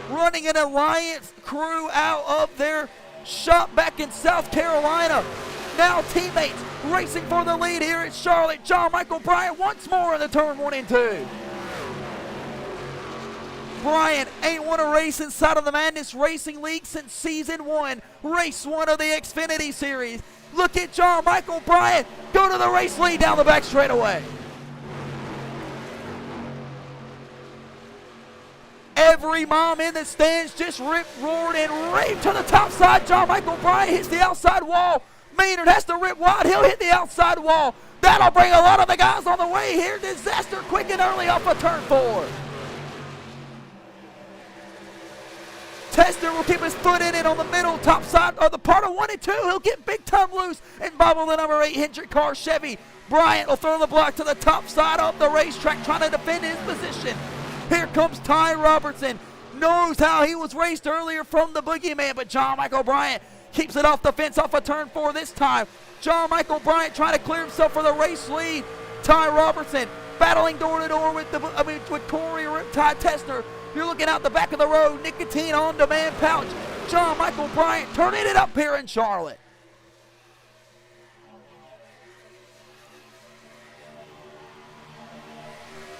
running an alliance crew out of their shop back in South Carolina. Now teammates racing for the lead here at Charlotte. John Michael Bryant once more in the turn 1 and 2. Bryant ain't won a race inside of the Madness Racing League since Season 1, Race 1 of the Xfinity Series. Look at John Michael Bryant go to the race lead down the back straightaway. Every mom in the stands just ripped, roared, and raved to the top side. John Michael Bryant hits the outside wall. Maynard has to rip wide. He'll hit the outside wall. That'll bring a lot of the guys on the way here. Disaster quick and early off of turn 4. Tessner will keep his foot in it on the middle top side of the part of 1 and 2. He'll get big time loose and bobble the number 8 Hendrick car Chevy. Bryant will throw the block to the top side of the racetrack, trying to defend his position. Here comes Ty Robertson. Knows how he was raced earlier from the boogeyman, but John Michael Bryant keeps it off the fence off of turn 4 this time. John Michael Bryant trying to clear himself for the race lead. Ty Robertson battling door to door with Corey Riptide Tessner. You're looking out the back of the road, nicotine on demand pouch. John Michael Bryant turning it up here in Charlotte.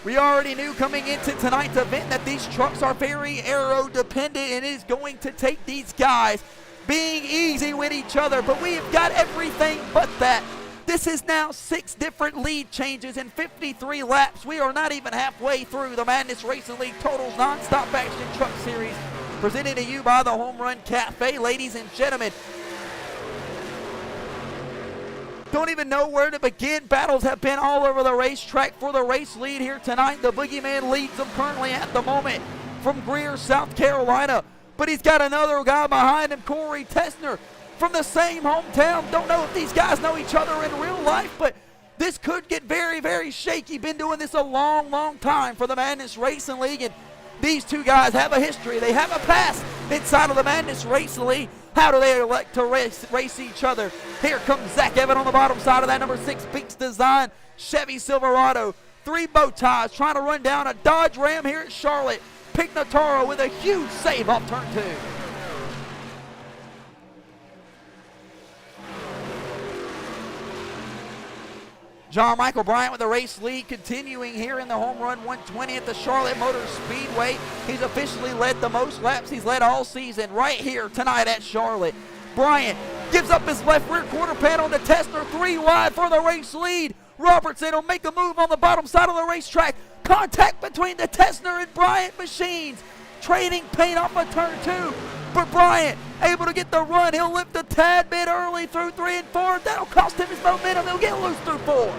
We already knew coming into tonight's event that these trucks are very aero dependent, and it is going to take these guys being easy with each other, but we have got everything but that. This is now 6 different lead changes in 53 laps. We are not even halfway through the Madness Racing League Totals Nonstop Action Truck Series, presented to you by the Home Run Cafe. Ladies and gentlemen, don't even know where to begin. Battles have been all over the racetrack for the race lead here tonight. The boogeyman leads them currently at the moment from Greer, South Carolina, but he's got another guy behind him, Corey Tessner, from the same hometown. Don't know if these guys know each other in real life, but this could get very, very shaky. Been doing this a long, long time for the Madness Racing League, and these two guys have a history. They have a past inside of the Madness Racing League. How do they elect to race each other? Here comes Zach Evan on the bottom side of that number 6 Beaks Design Chevy Silverado. 3 bow ties trying to run down a Dodge Ram here at Charlotte. Pignataro with a huge save off turn 2. John Michael Bryant with the race lead, continuing here in the Home Run 120 at the Charlotte Motor Speedway. He's officially led the most laps he's led all season right here tonight at Charlotte. Bryant gives up his left rear quarter panel to Tessner, 3 wide for the race lead. Robertson will make a move on the bottom side of the racetrack. Contact between the Tessner and Bryant machines. Trading paint off of turn 2. But Bryant able to get the run. He'll lift a tad bit early through 3 and 4. That'll cost him his momentum. He'll get loose through 4.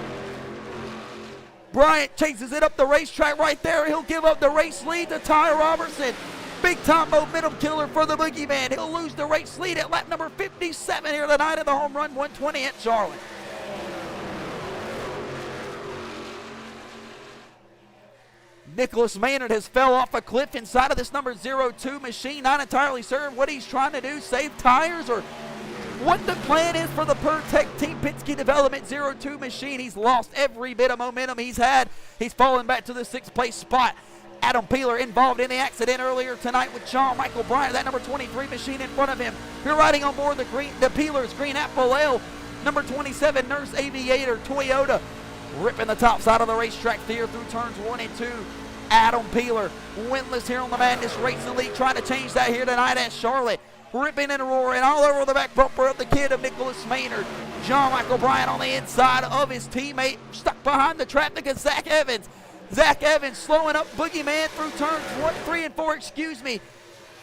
Bryant chases it up the racetrack right there. He'll give up the race lead to Ty Robertson. Big time momentum killer for the boogeyman. He'll lose the race lead at lap number 57 here tonight at the Home Run 120 at Charlotte. Nicholas Maynard has fell off a cliff inside of this number 02 machine. Not entirely certain what he's trying to do, save tires, or what the plan is for the Pertec Team Penske Development 02 machine. He's lost every bit of momentum he's had. He's fallen back to the 6th place spot. Adam Peeler involved in the accident earlier tonight with John Michael Bryant, that number 23 machine in front of him. You're riding on board the Peeler's Green Apple Ale, number 27 Nurse Aviator Toyota. ripping the top side of the racetrack here through turns 1 and 2. Adam Peeler, winless here on the Madness Racing League, trying to change that here tonight at Charlotte. Ripping and roaring all over the back bumper of the kid of Nicholas Maynard. John Michael Bryan on the inside of his teammate, stuck behind the traffic of Zach Evans. Zach Evans slowing up Boogeyman through turns 3 and 4,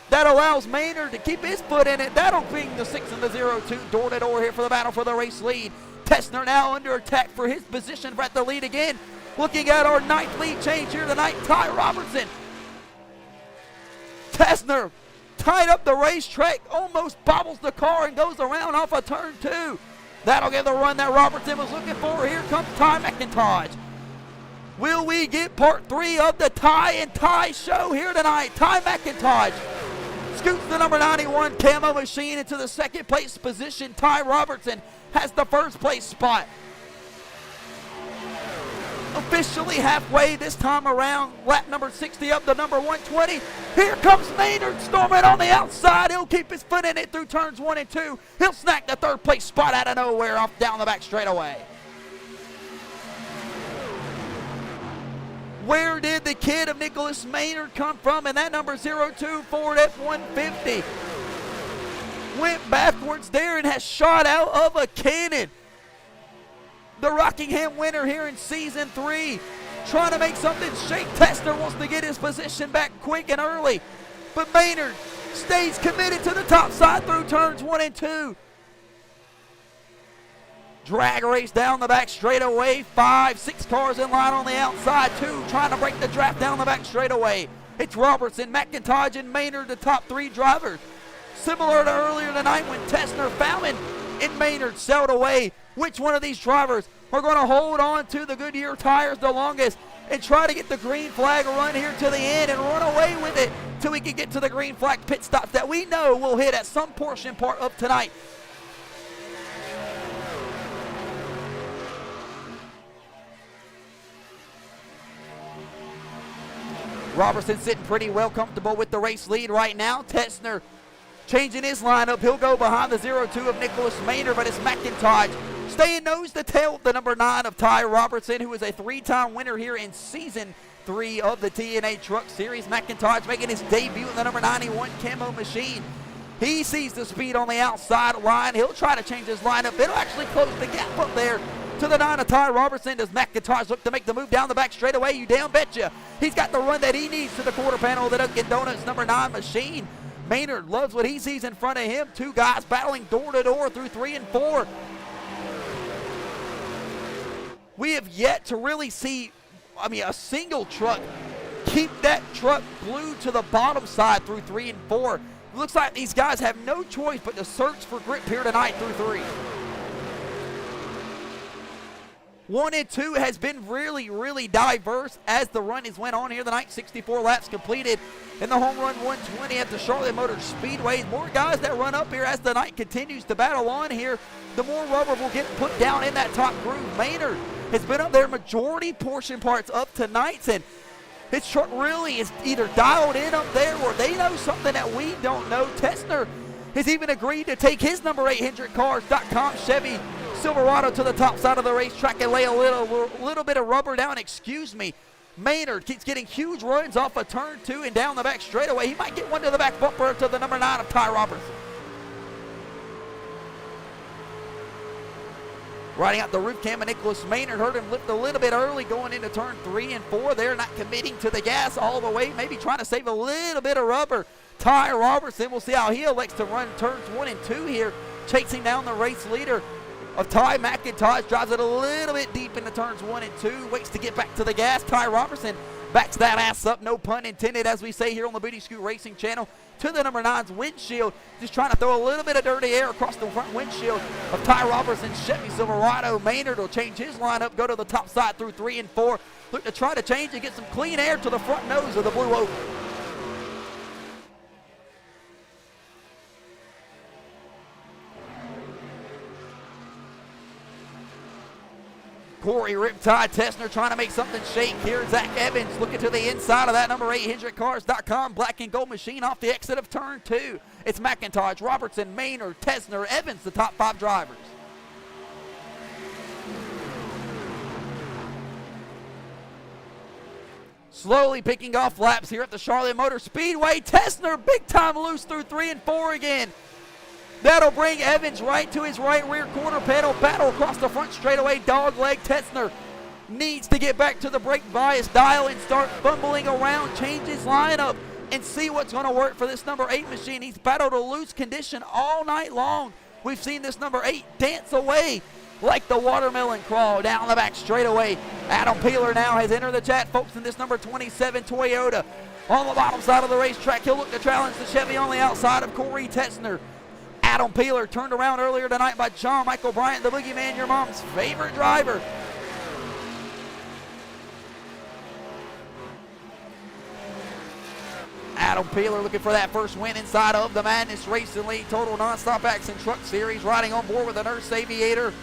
That allows Maynard to keep his foot in it. That'll bring the 6 and the 0-2 door to door here for the battle for the race lead. Tessner now under attack for his position at the lead again. Looking at our 9th lead change here tonight, Ty Robertson. Tessner tied up the racetrack, almost bobbles the car and goes around off of turn 2. That'll get the run that Robertson was looking for. Here comes Ty McIntosh. Will we get part 3 of the Ty and Ty show here tonight? Ty McIntosh scoots the number 91 camo machine into the 2nd place position. Ty Robertson has the 1st place spot. Officially halfway this time around, lap number 60 up to number 120. Here comes Maynard storming on the outside. He'll keep his foot in it through turns 1 and 2. He'll snag the 3rd place spot out of nowhere off down the back straightaway. Where did the kid of Nicholas Maynard come from? And that number 02 Ford F-150 went backwards there and has shot out of a cannon. The Rockingham winner here in season 3, trying to make something shake. Tessner wants to get his position back quick and early, but Maynard stays committed to the top side through turns 1 and 2. Drag race down the back straightaway. 5, 6 cars in line on the outside. 2 trying to break the draft down the back straightaway. It's Robertson, McIntosh, and Maynard, the top 3 drivers. Similar to earlier tonight when Tessner, Fallon, and Maynard sailed away. Which one of these drivers are going to hold on to the Goodyear tires the longest and try to get the green flag run here to the end and run away with it till we can get to the green flag pit stops that we know will hit at some portion part of tonight. Robertson sitting pretty well comfortable with the race lead right now. Tessner changing his lineup. He'll go behind the 02 of Nicholas Maynard, but it's McIntosh staying nose to tail with the number 9 of Ty Robertson, who is a 3-time winner here in season 3 of the TNA Truck Series. McIntosh making his debut in the number 91 camo machine. He sees the speed on the outside line. He'll try to change his lineup. It'll actually close the gap up there to the 9 of Ty Robertson. Does McIntosh look to make the move down the back straightaway? You damn betcha. He's got the run that he needs to the quarter panel of the Dunkin' Donuts number 9 machine. Maynard loves what he sees in front of him. 2 guys battling door to door through 3 and 4. We have yet to really see, a single truck keep that truck glued to the bottom side through 3 and 4. It looks like these guys have no choice but to search for grip here tonight through 3. 1 and 2 has been really, really diverse as the run has went on here tonight. 64 laps completed in the Homerun 120 at the Charlotte Motor Speedway. More guys that run up here as the night continues to battle on here. The more rubber will get put down in that top groove. Maynard has been up there majority portion parts up tonight, and his truck really is either dialed in up there or they know something that we don't know. Tessner has even agreed to take his number 8 HendrickCars.com Chevy Silverado to the top side of the racetrack and lay a little bit of rubber down. Maynard keeps getting huge runs off of turn 2 and down the back straightaway. He might get one to the back bumper to the number 9 of Ty Robertson. Riding out the roof cam of Nicholas Maynard, heard him lift a little bit early going into turn 3 and 4 there, not committing to the gas all the way, maybe trying to save a little bit of rubber. Ty Robertson, we'll see how he elects to run turns 1 and 2 here, chasing down the race leader of Ty McIntosh, drives it a little bit deep into turns 1 and 2, waits to get back to the gas. Ty Robertson backs that ass up, no pun intended, as we say here on the Booty Scoot Racing channel, to the number 9's windshield, just trying to throw a little bit of dirty air across the front windshield of Ty Robertson's Chevy Silverado. Maynard will change his lineup, go to the top side through 3 and 4, look to try to change and get some clean air to the front nose of the Blue Oval. Corey Riptide Tessner trying to make something shake here. Zach Evans looking to the inside of that number 8 HendrickCars.com black and gold machine off the exit of turn 2. It's McIntosh, Robertson, Maynard, Tessner, Evans, the top 5 drivers. Slowly picking off laps here at the Charlotte Motor Speedway. Tessner big time loose through 3 and 4 again. That'll bring Evans right to his right rear quarter pedal. Battle across the front straightaway. Dog leg. Tessner needs to get back to the brake bias dial and start fumbling around, change his lineup, and see what's going to work for this number 8 machine. He's battled a loose condition all night long. We've seen this number 8 dance away like the watermelon crawl down the back straightaway. Adam Peeler now has entered the chat, folks, in this number 27 Toyota. On the bottom side of the racetrack, he'll look to challenge the Chevy on the outside of Corey Tessner. Adam Peeler turned around earlier tonight by John Michael Bryant, the boogeyman, your mom's favorite driver. Adam Peeler looking for that first win inside of the Madness Racing League Total Nonstop Action Truck Series, riding on board with the Nurse Aviator.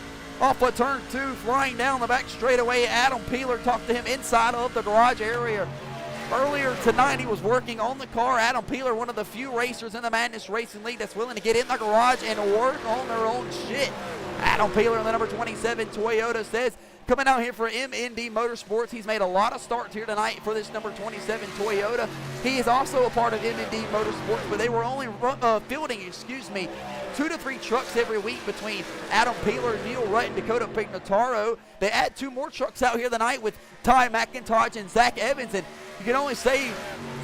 Off of turn 2, flying down the back straightaway. Adam Peeler talked to him inside of the garage area. Earlier tonight, he was working on the car. Adam Peeler, one of the few racers in the Madness Racing League that's willing to get in the garage and work on their own shit. Adam Peeler in the number 27 Toyota says, coming out here for MND Motorsports, he's made a lot of starts here tonight for this number 27 Toyota. He is also a part of MND Motorsports, but they were only fielding, 2 to 3 trucks every week between Adam Peeler, Neil Rutt, and Dakota Pignataro. They add 2 more trucks out here tonight with Ty McIntosh and Zach Evans, and you can only say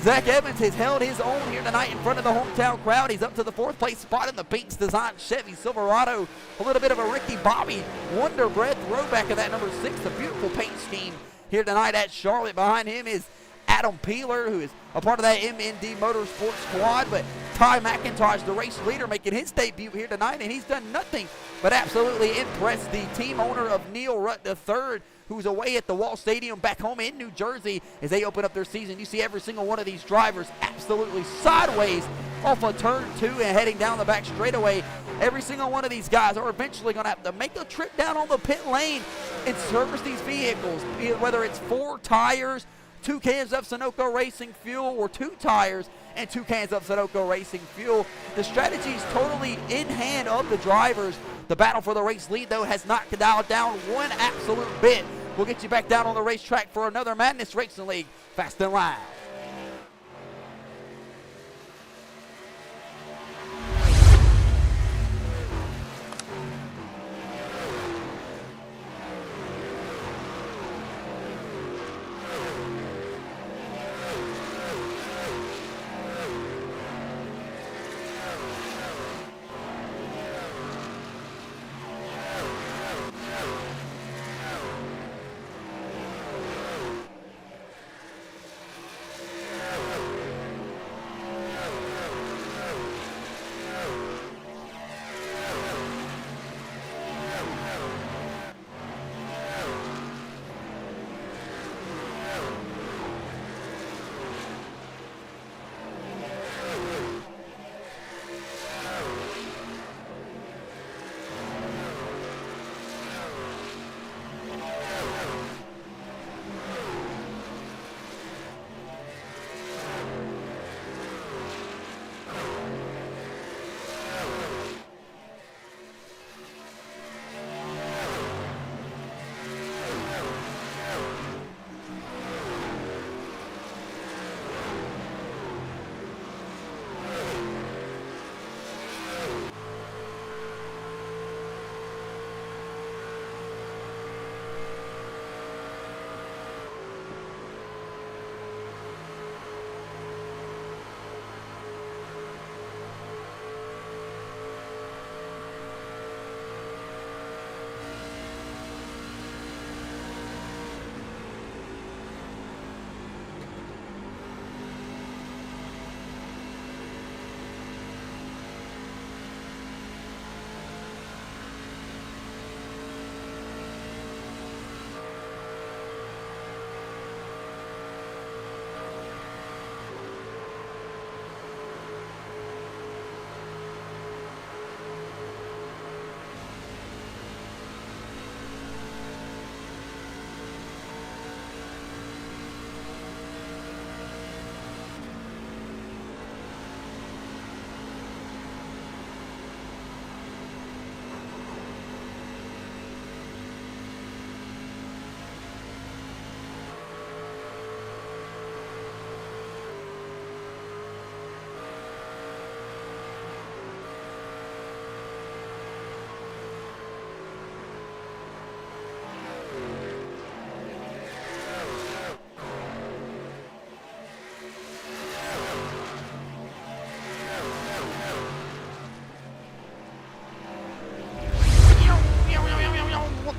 Zach Evans has held his own here tonight in front of the hometown crowd. He's up to the 4th place spot in the Binks Design Chevy Silverado. A little bit of a Ricky Bobby Wonder Bread throwback of that number 6, a beautiful paint scheme here tonight at Charlotte. Behind him is Adam Peeler, who is a part of that MND Motorsports squad, but Ty McIntosh, the race leader, making his debut here tonight, and he's done nothing but absolutely impress the team owner of Neil Rutt III, who's away at the Wall Stadium back home in New Jersey as they open up their season. You see every single one of these drivers absolutely sideways off of turn 2 and heading down the back straightaway. Every single one of these guys are eventually going to have to make a trip down on the pit lane and service these vehicles, whether it's 4 tires, 2 cans of Sunoco Racing fuel, or 2 tires and 2 cans of Sunoco Racing fuel. The strategy is totally in hand of the drivers. The battle for the race lead, though, has not dialed down one absolute bit. We'll get you back down on the racetrack for another Madness Racing League Fast and Live.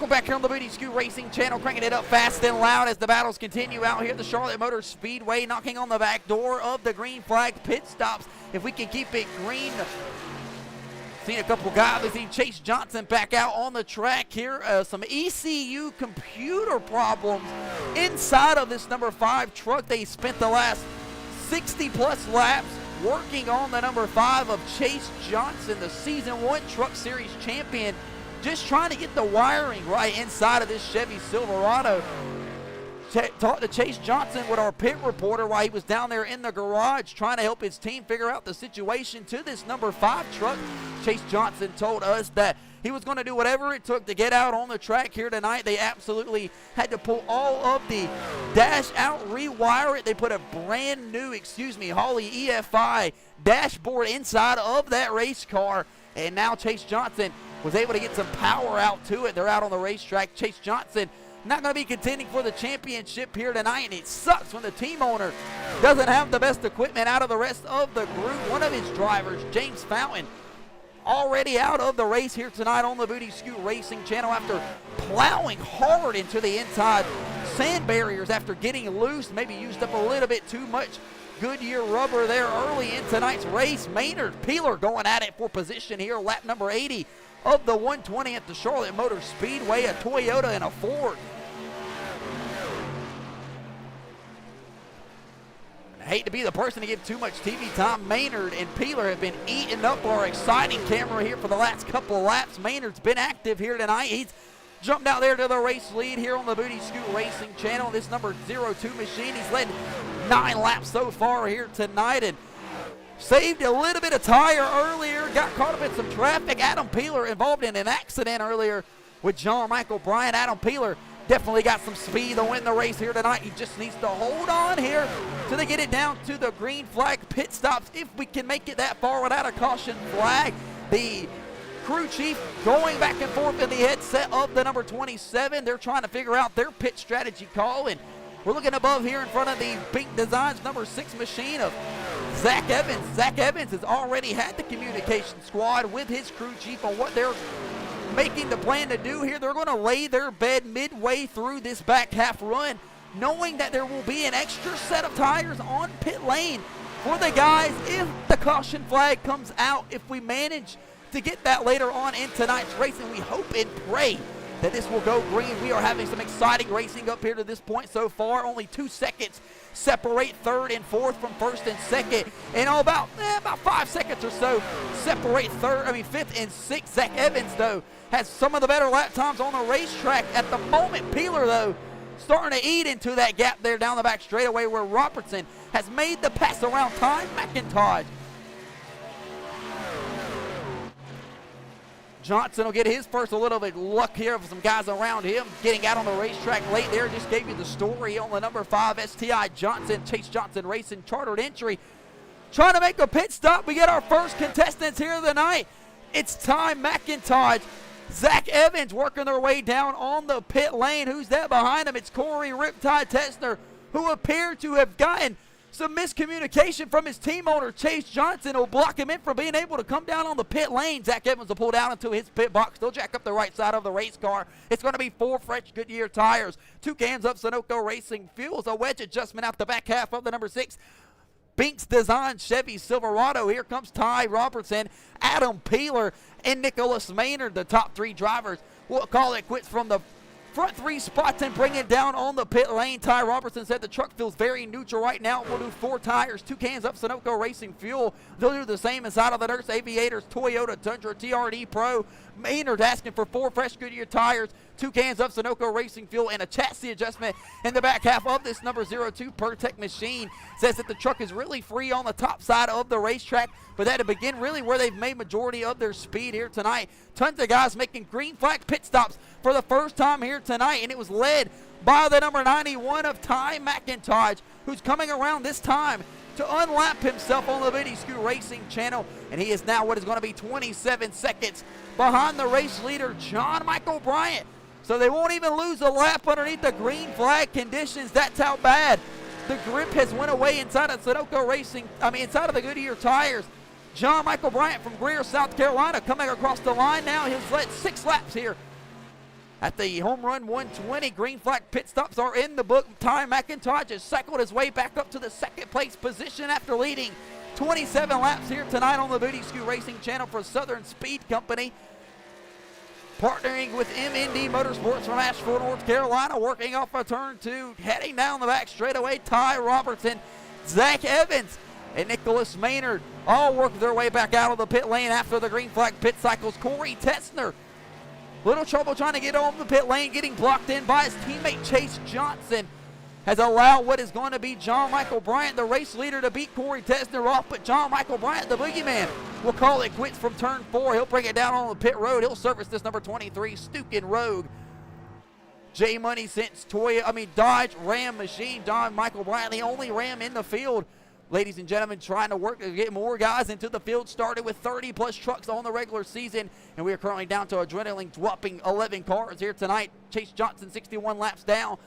Welcome back here on the Booty Scoot Racing channel, cranking it up fast and loud as the battles continue out here at the Charlotte Motor Speedway, knocking on the back door of the green flag pit stops. If we can keep it green. Seen a couple guys. We've seen Chase Johnson back out on the track here. Some ECU computer problems inside of this number 5 truck. They spent the last 60-plus laps working on the number 5 of Chase Johnson, the Season 1 Truck Series champion, just trying to get the wiring right inside of this Chevy Silverado. Talked to Chase Johnson with our pit reporter while he was down there in the garage trying to help his team figure out the situation to this number 5 truck. Chase Johnson told us that he was going to do whatever it took to get out on the track here tonight. They absolutely had to pull all of the dash out, rewire it. They put a brand new, Holley EFI dashboard inside of that race car. And now Chase Johnson was able to get some power out to it. They're out on the racetrack. Chase Johnson not going to be contending for the championship here tonight, and it sucks when the team owner doesn't have the best equipment out of the rest of the group. One of his drivers, James Fountain, already out of the race here tonight on the Booty Scoot Racing channel after plowing hard into the inside sand barriers after getting loose, maybe used up a little bit too much Goodyear rubber there early in tonight's race. Maynard Peeler going at it for position here, lap number 80 of the 120 at the Charlotte Motor Speedway, a Toyota and a Ford. I hate to be the person to give too much TV time. Maynard and Peeler have been eating up our exciting camera here for the last couple of laps. Maynard's been active here tonight. He's jumped out there to the race lead here on the Booty Scoot Racing channel. This number 02 machine, he's led 9 laps so far here tonight and saved a little bit of tire earlier, got caught up in some traffic. Adam Peeler involved in an accident earlier with John Michael Bryant. Adam Peeler definitely got some speed to win the race here tonight. He just needs to hold on here till they get it down to the green flag pit stops. If we can make it that far without a caution flag, the crew chief going back and forth in the headset of the number 27. They're trying to figure out their pit strategy call, and we're looking above here in front of the Pink Designs number 6 machine of Zach Evans. Zach Evans has already had the communication squad with his crew chief on what they're making the plan to do here. They're going to lay their bed midway through this back half run, knowing that there will be an extra set of tires on pit lane for the guys if the caution flag comes out. If we manage to get that later on in tonight's race, and we hope and pray that this will go green. We are having some exciting racing up here to this point so far. Only 2 seconds separate third and fourth from first and second, and about 5 seconds or so separate fifth and sixth. Zach Evans, though, has some of the better lap times on the racetrack at the moment. Peeler, though, starting to eat into that gap there down the back straightaway where Robertson has made the pass around Ty McIntosh. Johnson will get his first a little bit luck here of some guys around him getting out on the racetrack late there. Just gave you the story on the number 5 STI Johnson, Chase Johnson Racing chartered entry. Trying to make a pit stop. We get our first contestants here of the night. It's Ty McIntosh. Zach Evans working their way down on the pit lane. Who's that behind him? It's Corey Riptide Tessner, who appeared to have gotten some miscommunication from his team owner, Chase Johnson, will block him in from being able to come down on the pit lane. Zach Evans will pull down into his pit box. They'll jack up the right side of the race car. It's going to be 4 fresh Goodyear tires, 2 cans of Sunoco Racing fuels, a wedge adjustment out the back half of the number 6 Binks Design Chevy Silverado. Here comes Ty Robertson, Adam Peeler, and Nicholas Maynard, the top 3 drivers. We'll call it quits from the front 3 spots and bring it down on the pit lane. Ty Robertson said the truck feels very neutral right now. We'll do 4 tires, 2 cans of Sunoco Racing fuel. They'll do the same inside of the Nurse Aviators Toyota Tundra TRD Pro. Maynard asking for 4 fresh Goodyear tires, 2 cans of Sunoco Racing fuel, and a chassis adjustment in the back half of this number 02 Pertec machine. Says that the truck is really free on the top side of the racetrack, but that to begin really where they've made majority of their speed here tonight. Tons of guys making green flag pit stops for the first time here tonight, and it was led by the number 91 of Ty McIntosh, who's coming around this time to unlap himself on the Booty Scoot Racing channel, and he is now what is going to be 27 seconds behind the race leader, John Michael Bryant. So they won't even lose a lap underneath the green flag conditions. That's how bad the grip has went away inside of Sunoco Racing, inside of the Goodyear tires. John Michael Bryant from Greer, South Carolina, coming across the line now. He's led 6 laps here at the Home Run 120. Green flag pit stops are in the book. Ty McIntosh has cycled his way back up to the second place position after leading 27 laps here tonight on the Booty Scoot Racing channel for Southern Speed Company. Partnering with MND Motorsports from Asheville, North Carolina, working off of turn 2, heading down the back straightaway. Ty Robertson, Zach Evans, and Nicholas Maynard all work their way back out of the pit lane after the green flag pit cycles. Corey Tessner, little trouble trying to get on the pit lane, getting blocked in by his teammate Chase Johnson, has allowed what is going to be John Michael Bryant, the race leader, to beat Corey Tessner off, but John Michael Bryant, the boogeyman, will call it quits from turn 4. He'll bring it down on the pit road. He'll service this number 23 Stukin Rogue. J Money since Dodge Ram machine. John Michael Bryant, the only Ram in the field. Ladies and gentlemen, trying to work to get more guys into the field. Started with 30-plus trucks on the regular season, and we are currently down to adrenaline dropping 11 cars here tonight. Chase Johnson, 61 laps down.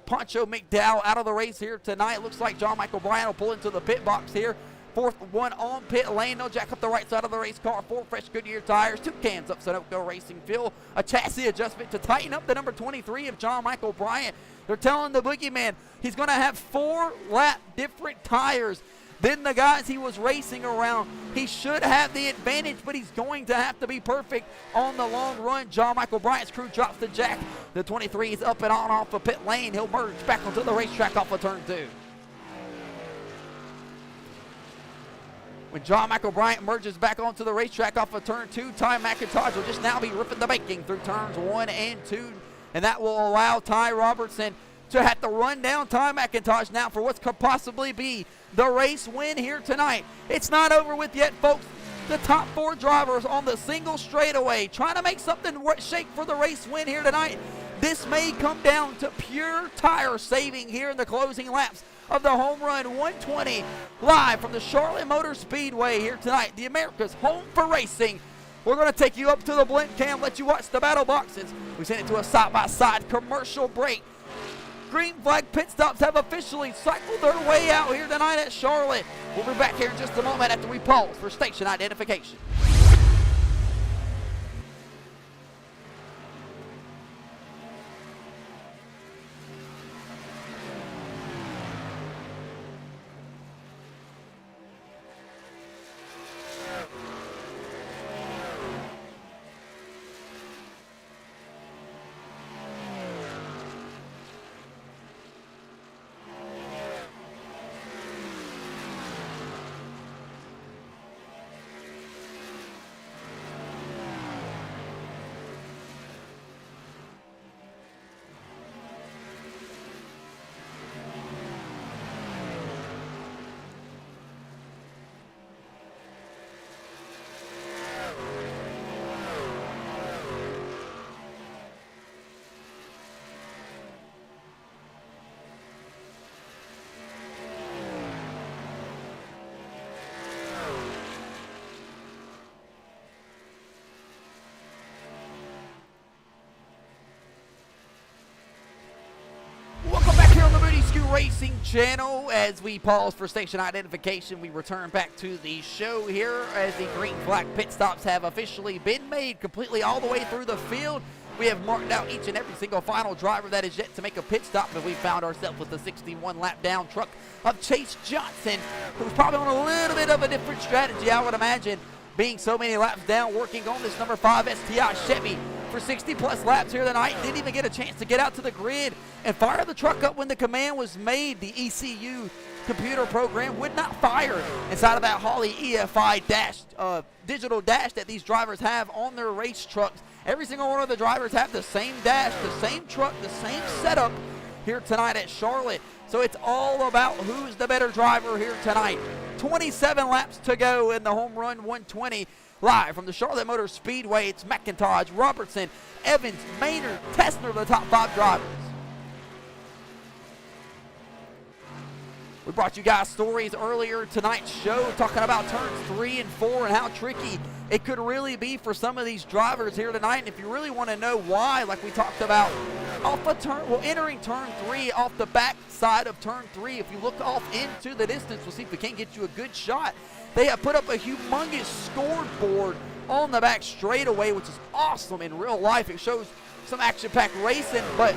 Poncho McDowell out of the race here tonight. Looks like John Michael Bryant will pull into the pit box here. Fourth one on pit lane. They'll jack up the right side of the race car. 4 fresh Goodyear tires. 2 cans up Sunoco Racing Fuel. A chassis adjustment to tighten up the number 23 of John Michael Bryant. They're telling the boogeyman he's going to have 4 lap different tires than the guys he was racing around. He should have the advantage, but he's going to have to be perfect on the long run. John Michael Bryant's crew drops the jack. The 23 is up and on off the pit lane. He'll merge back onto the racetrack off of turn 2. When John Michael Bryant merges back onto the racetrack off of turn 2, Ty McIntosh will just now be ripping the baking through turns 1 and 2, and that will allow Ty Robertson to have to run down Ty McIntosh now for what could possibly be the race win here tonight. It's not over with yet, folks. The top 4 drivers on the single straightaway trying to make something shake for the race win here tonight. This may come down to pure tire saving here in the closing laps of the Home Run 120, live from the Charlotte Motor Speedway here tonight, the America's home for racing. We're going to take you up to the blend cam, let you watch the battle boxes. We send it to a side-by-side commercial break. Green flag pit stops have officially cycled their way out here tonight at Charlotte. We'll be back here in just a moment after we pause for station identification. Racing channel. As we pause for station identification, we return back to the show here as the green flag pit stops have officially been made completely all the way through the field. We have marked out each and every single final driver that is yet to make a pit stop, and we found ourselves with the 61 lap down truck of Chase Johnson, who's probably on a little bit of a different strategy, I would imagine, being so many laps down, working on this number 5 STI Chevy for 60-plus laps here tonight. Didn't even get a chance to get out to the grid and fire the truck up when the command was made. The ECU computer program would not fire inside of that Holley EFI dash, digital dash that these drivers have on their race trucks. Every single one of the drivers have the same dash, the same truck, the same setup here tonight at Charlotte. So it's all about who's the better driver here tonight. 27 laps to go in the Home Run 120. Live from the Charlotte Motor Speedway, it's McIntosh, Robertson, Evans, Maynard, Tessner, the top 5 drivers. We brought you guys stories earlier tonight's show talking about turns 3 and 4 and how tricky it could really be for some of these drivers here tonight. And if you really want to know why, like we talked about, entering turn 3 off the back side of turn 3, if you look off into the distance, we'll see if we can't get you a good shot. They have put up a humongous scoreboard on the back straightaway, which is awesome in real life. It shows some action-packed racing, but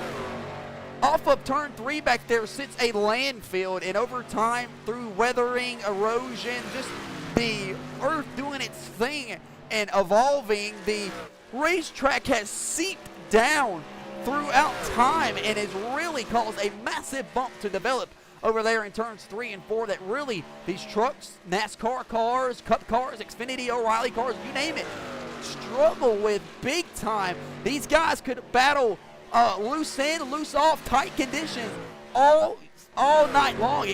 off of turn 3 back there sits a landfill, and over time, through weathering, erosion, just the earth doing its thing and evolving, the racetrack has seeped down throughout time and has really caused a massive bump to develop over there in turns 3 and 4 that really these trucks, NASCAR cars, Cup cars, Xfinity, O'Reilly cars, you name it, struggle with big time. These guys could battle loose in, loose off, tight conditions all night long,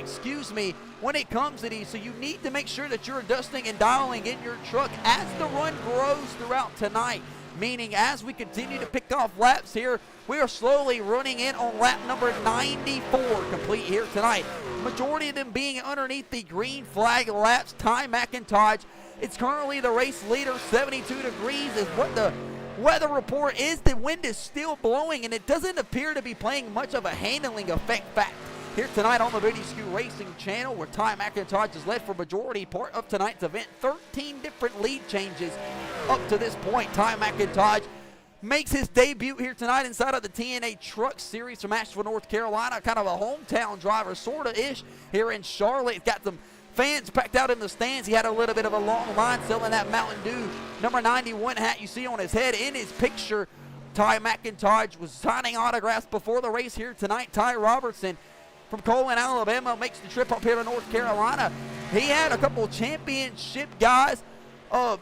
when it comes to these. So you need to make sure that you're adjusting and dialing in your truck as the run grows throughout tonight, meaning as we continue to pick off laps here, we are slowly running in on lap number 94 complete here tonight. Majority of them being underneath the green flag laps. Ty McIntosh, it's currently the race leader. 72 degrees is what the weather report is. The wind is still blowing, and it doesn't appear to be playing much of a handling effect here tonight on the Booty Scoot Racing channel, where Ty McIntosh has led for majority part of tonight's event. 13 different lead changes up to this point. Ty McIntosh makes his debut here tonight inside of the TNA Truck Series from Asheville, North Carolina. Kind of a hometown driver, sort of ish, here in Charlotte. He's got some fans packed out in the stands. He had a little bit of a long line selling that Mountain Dew number 91 hat you see on his head. In his picture, Ty McIntosh was signing autographs before the race here tonight. Ty Robertson from Coleman, Alabama, makes the trip up here to North Carolina. He had a couple championship guys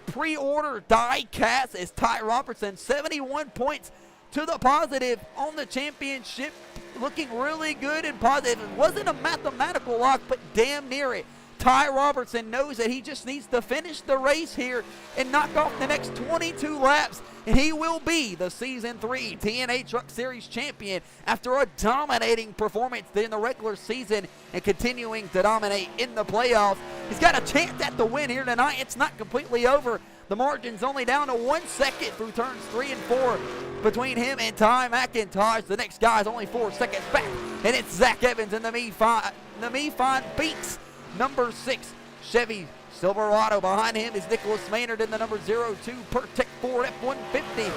pre-order die cast as Ty Robertson. 71 points to the positive on the championship. Looking really good and positive. It wasn't a mathematical lock, but damn near it. Ty Robertson knows that he just needs to finish the race here and knock off the next 22 laps, and he will be the Season 3 TNA Truck Series champion after a dominating performance in the regular season and continuing to dominate in the playoffs. He's got a chance at the win here tonight. It's not completely over. The margin's only down to 1 second through turns 3 and 4 between him and Ty McIntosh. The next guy is only 4 seconds back, and it's Zach Evans in the Me-Fine Beats number 6 Chevy Silverado. Behind him is Nicholas Maynard in the number 02 Pertec Ford F-150.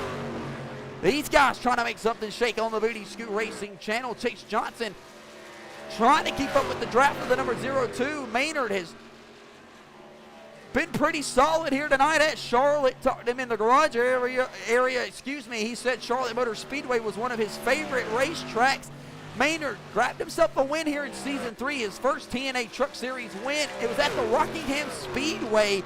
These guys trying to make something shake on the Booty Scoot Racing channel. Chase Johnson trying to keep up with the draft of the number 02. Maynard has been pretty solid here tonight at Charlotte. Talked to him in the garage area. He said Charlotte Motor Speedway was one of his favorite racetracks. Maynard grabbed himself a win here in Season 3, his first TNA Truck Series win. It was at the Rockingham Speedway.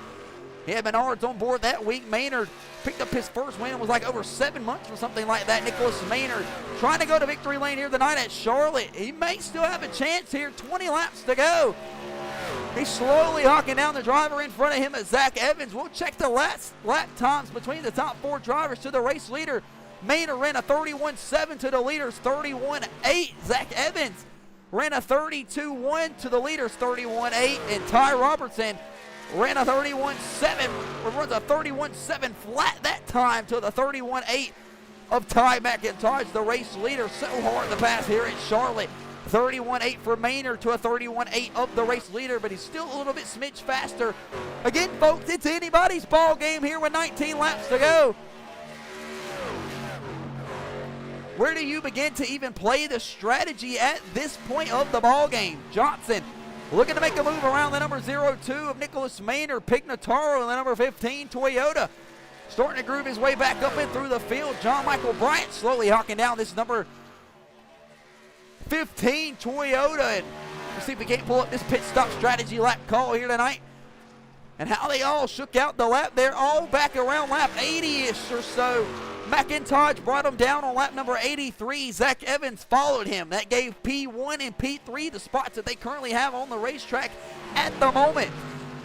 He had Menards on board that week. Maynard picked up his first win. It was like over 7 months or something like that. Nicholas Maynard trying to go to victory lane here tonight at Charlotte. He may still have a chance here. 20 laps to go. He's slowly hawking down the driver in front of him as Zach Evans. We'll check the lap times between the top 4 drivers to the race leader. Maynard ran a 31.7 to the leaders, 31.8. Zach Evans ran a 32.1 to the leaders, 31.8. And Ty Robertson ran a 31.7, runs a 31.7 flat that time to the 31.8 of Ty McIntosh, the race leader. So hard to pass here at Charlotte. 31.8 for Maynard to a 31.8 of the race leader, but he's still a little bit smidge faster. Again, folks, it's anybody's ball game here with 19 laps to go. Where do you begin to even play the strategy at this point of the ball game? Johnson looking to make a move around the number 02 of Nicholas Maynard. Pignataro in the number 15 Toyota. Starting to groove his way back up and through the field. John Michael Bryant slowly hawking down this number 15 Toyota. And we'll see if we can't pull up this pit stop strategy lap call here tonight. And how they all shook out the lap. They're all back around lap 80-ish or so. McIntosh brought him down on lap number 83. Zach Evans followed him. That gave P1 and P3 the spots that they currently have on the racetrack at the moment.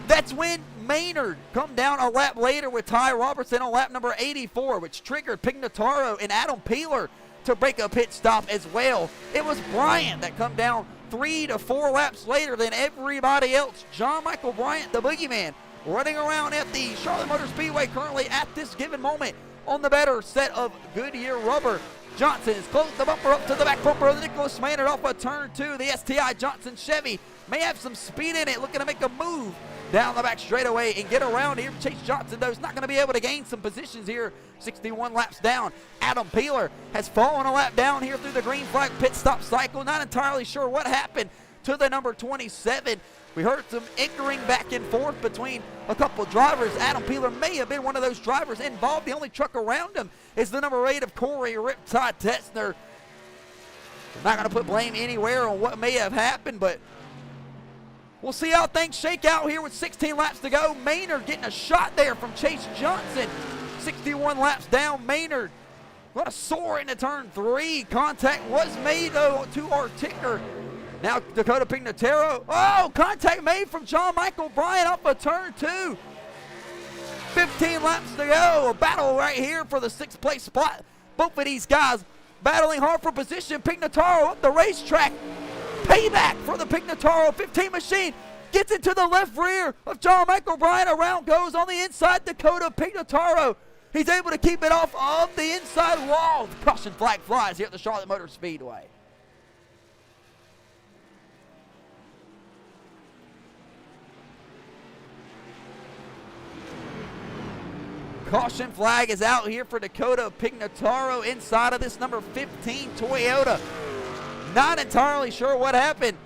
That's when Maynard come down a lap later with Ty Robertson on lap number 84, which triggered Pignataro and Adam Peeler to break a pit stop as well. It was Bryant that come down 3 to 4 laps later than everybody else. John Michael Bryant, the boogeyman, running around at the Charlotte Motor Speedway currently at this given moment on the better set of Goodyear rubber. Johnson has closed the bumper up to the back bumper of the Nicholas Maynard off of turn 2. The STI Johnson Chevy may have some speed in it, looking to make a move down the back straightaway and get around here. Chase Johnson, though, is not going to be able to gain some positions here. 61 laps down. Adam Peeler has fallen a lap down here through the green flag pit stop cycle. Not entirely sure what happened to the number 27. We heard some ickering back and forth between a couple drivers. Adam Peeler may have been one of those drivers involved. The only truck around him is the number 8 of Corey Riptide Tetzner. I'm not going to put blame anywhere on what may have happened, but we'll see how things shake out here with 16 laps to go. Maynard getting a shot there from Chase Johnson. 61 laps down. Maynard going to soar into turn 3. Contact was made, though, to our ticker. Now Dakota Pignataro. Oh, contact made from John Michael Bryant off of turn 2. 15 laps to go. A battle right here for the 6th place spot. Both of these guys battling hard for position. Pignataro up the racetrack. Payback for the Pignataro 15 machine. Gets into the left rear of John Michael Bryant. Around goes on the inside Dakota Pignataro. He's able to keep it off of the inside wall. The caution flag flies here at the Charlotte Motor Speedway. Caution flag is out here for Dakota Pignataro inside of this number 15 Toyota. Not entirely sure what happened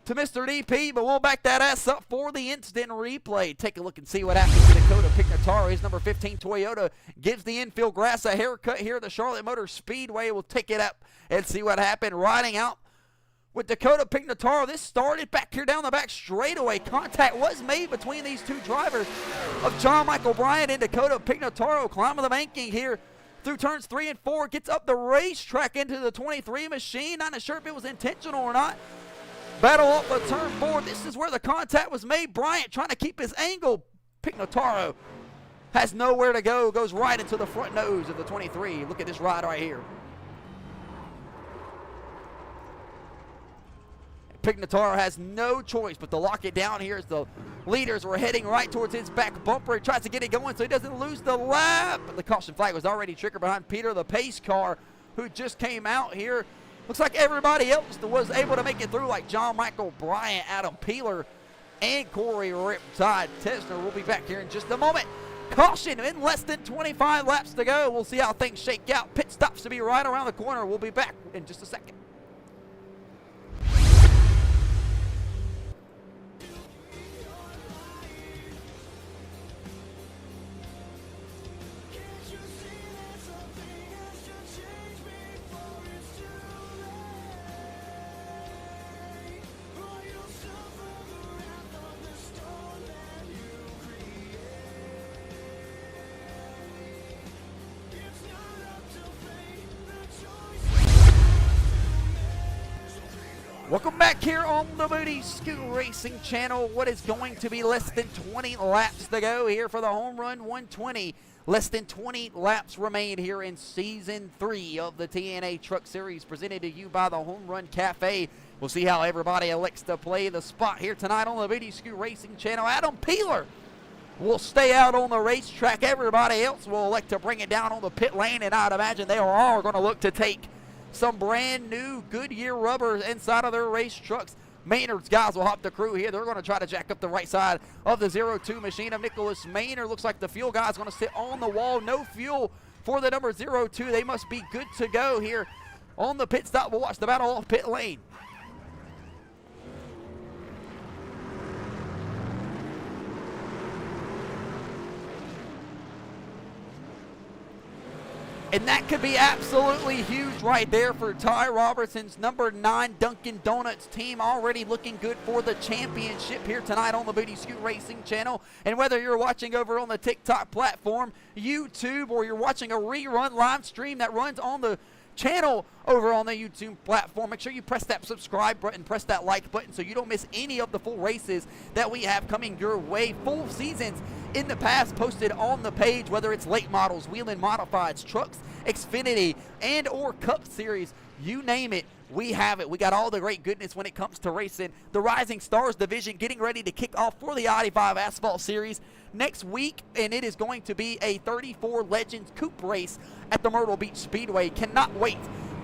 to Mr. DP, but we'll back that ass up for the instant replay. Take a look and see what happens to Dakota Pignataro. His number 15 Toyota gives the infield grass a haircut here at the Charlotte Motor Speedway. We'll take it up and see what happened. Riding out with Dakota Pignataro. This started back here down the back straightaway. Contact was made between these two drivers of John Michael Bryant and Dakota Pignataro. Climbing the banking here through turns 3 and 4. Gets up the racetrack into the 23 machine. Not sure if it was intentional or not. Battle up of turn 4. This is where the contact was made. Bryant trying to keep his angle. Pignataro has nowhere to go. Goes right into the front nose of the 23. Look at this ride right here. Pignataro has no choice but to lock it down here as the leaders were heading right towards his back bumper. He tries to get it going so he doesn't lose the lap. But the caution flag was already triggered behind Peter, the pace car, who just came out here. Looks like everybody else was able to make it through, like John Michael Bryant, Adam Peeler, and Corey Riptide Tetzner. We'll be back here in just a moment. Caution in less than 25 laps to go. We'll see how things shake out. Pit stops to be right around the corner. We'll be back in just a second. Welcome back here on the Moody Scoot Racing channel. What is going to be less than 20 laps to go here for the Homerun 120. Less than 20 laps remain here in Season 3 of the TNA Truck Series, presented to you by the Homerun Cafe. We'll see how everybody elects to play the spot here tonight on the Moody Scoot Racing channel. Adam Peeler will stay out on the racetrack. Everybody else will elect to bring it down on the pit lane, and I'd imagine they are all going to look to take some brand new Goodyear rubbers inside of their race trucks. Maynard's guys will hop the crew here. They're going to try to jack up the right side of the 02 machine of Nicholas Maynard. Looks like the fuel guy's going to sit on the wall. No fuel for the number 02. They must be good to go here on the pit stop. We'll watch the battle off pit lane. And that could be absolutely huge right there for Ty Robertson's number 9 Dunkin' Donuts team, already looking good for the championship here tonight on the Moody Scoot Racing channel. And whether you're watching over on the TikTok platform, YouTube, or you're watching a rerun live stream that runs on the channel over on the YouTube platform, make sure you press that subscribe button, press that like button so you don't miss any of the full races that we have coming your way. Full seasons in the past posted on the page, whether it's late models, wheel-in modifieds, trucks, Xfinity, and or Cup Series, you name it, we have it. We got all the great goodness when it comes to racing. The Rising Stars division getting ready to kick off for the i5 Asphalt Series next week, and it is going to be a 34 Legends Coupe race at the Myrtle Beach Speedway. Cannot wait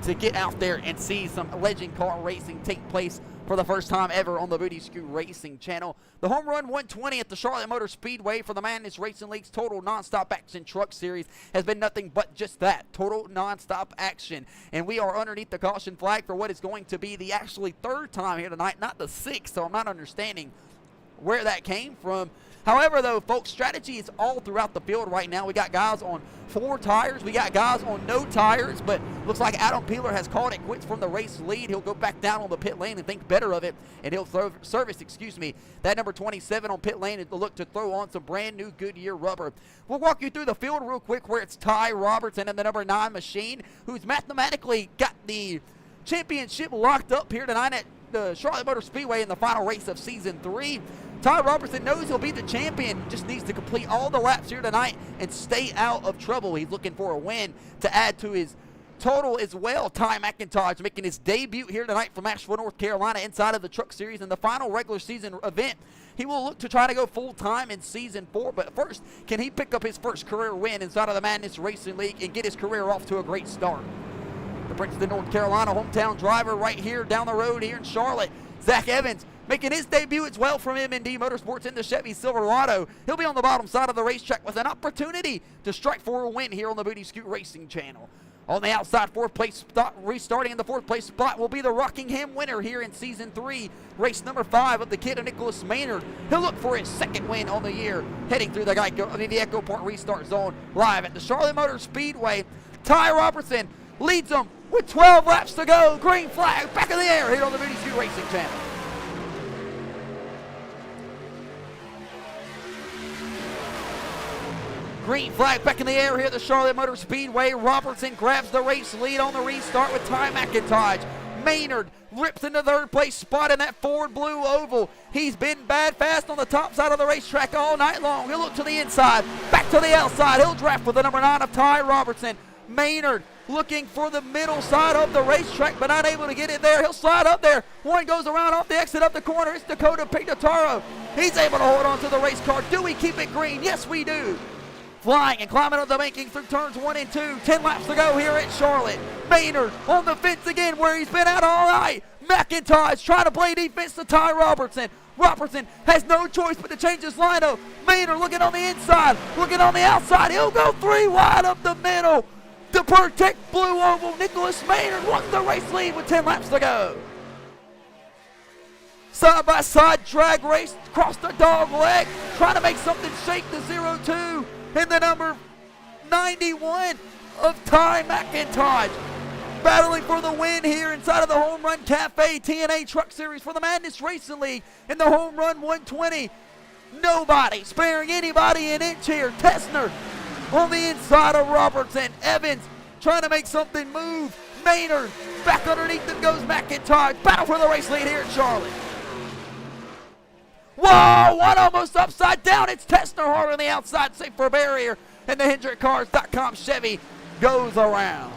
to get out there and see some legend car racing take place for the first time ever on the Booty Scoot Racing channel. The Home Run 120 at the Charlotte Motor Speedway for the Madness Racing League's Total Nonstop Action Truck Series has been nothing but just that, total nonstop action. And we are underneath the caution flag for what is going to be the actually third time here tonight, not the sixth, so I'm not understanding where that came from. However, though, folks, strategy is all throughout the field right now. We got guys on 4 tires. We got guys on no tires, but looks like Adam Peeler has called it quits from the race lead. He'll go back down on the pit lane and think better of it, and he'll service, that number 27 on pit lane and look to throw on some brand new Goodyear rubber. We'll walk you through the field real quick where it's Ty Robertson and the number 9 machine, who's mathematically got the championship locked up here tonight at the Charlotte Motor Speedway in the final race of Season 3. Ty Robertson knows he'll be the champion, just needs to complete all the laps here tonight and stay out of trouble. He's looking for a win to add to his total as well. Ty McIntosh making his debut here tonight from Asheville, North Carolina, inside of the Truck Series in the final regular season event. He will look to try to go full-time in Season 4, but first, can he pick up his first career win inside of the Madness Racing League and get his career off to a great start? The Princeton, North Carolina hometown driver right here down the road here in Charlotte, Zach Evans, making his debut as well from M&D Motorsports in the Chevy Silverado. He'll be on the bottom side of the racetrack with an opportunity to strike for a win here on the Booty Scoot Racing channel. On the outside, 4th place spot, restarting in the 4th place spot, will be the Rockingham winner here in Season 3, race number 5 of the kid of Nicholas Maynard. He'll look for his 2nd win on the year, heading through the Echo Park restart zone live at the Charlotte Motor Speedway. Ty Robertson leads them with 12 laps to go. Green flag back in the air here on the Booty Scoot Racing channel. Green flag back in the air here at the Charlotte Motor Speedway. Robertson grabs the race lead on the restart with Ty McIntosh. Maynard rips into 3rd place spot in that Ford Blue Oval. He's been bad fast on the top side of the racetrack all night long. He'll look to the inside, back to the outside. He'll draft with the number 9 of Ty Robertson. Maynard looking for the middle side of the racetrack, but not able to get it there. He'll slide up there. One goes around off the exit of the corner. It's Dakota Pignataro. He's able to hold on to the race car. Do we keep it green? Yes, we do. Flying and climbing up the banking through turns 1 and 2. 10 laps to go here at Charlotte. Maynard on the fence again where he's been out all night. McIntosh trying to play defense to Ty Robertson. Robertson has no choice but to change his lineup. Maynard looking on the inside, looking on the outside. He'll go 3 wide up the middle to protect Blue Oval. Nicholas Maynard wants the race lead with 10 laps to go. Side-by-side drag race across the dog leg, trying to make something shake the 0-2. And the number 91 of Ty McIntosh, battling for the win here inside of the Home Run Cafe TNA Truck Series for the Madness Racing League in the Home Run 120. Nobody sparing anybody an inch here. Tessner on the inside of Robertson. Evans trying to make something move. Maynard back underneath them goes McIntosh. Battle for the race lead here in Charlotte. Whoa, one almost upside down. It's Tessner hard on the outside, safe for a barrier. And the HendrickCars.com Chevy goes around.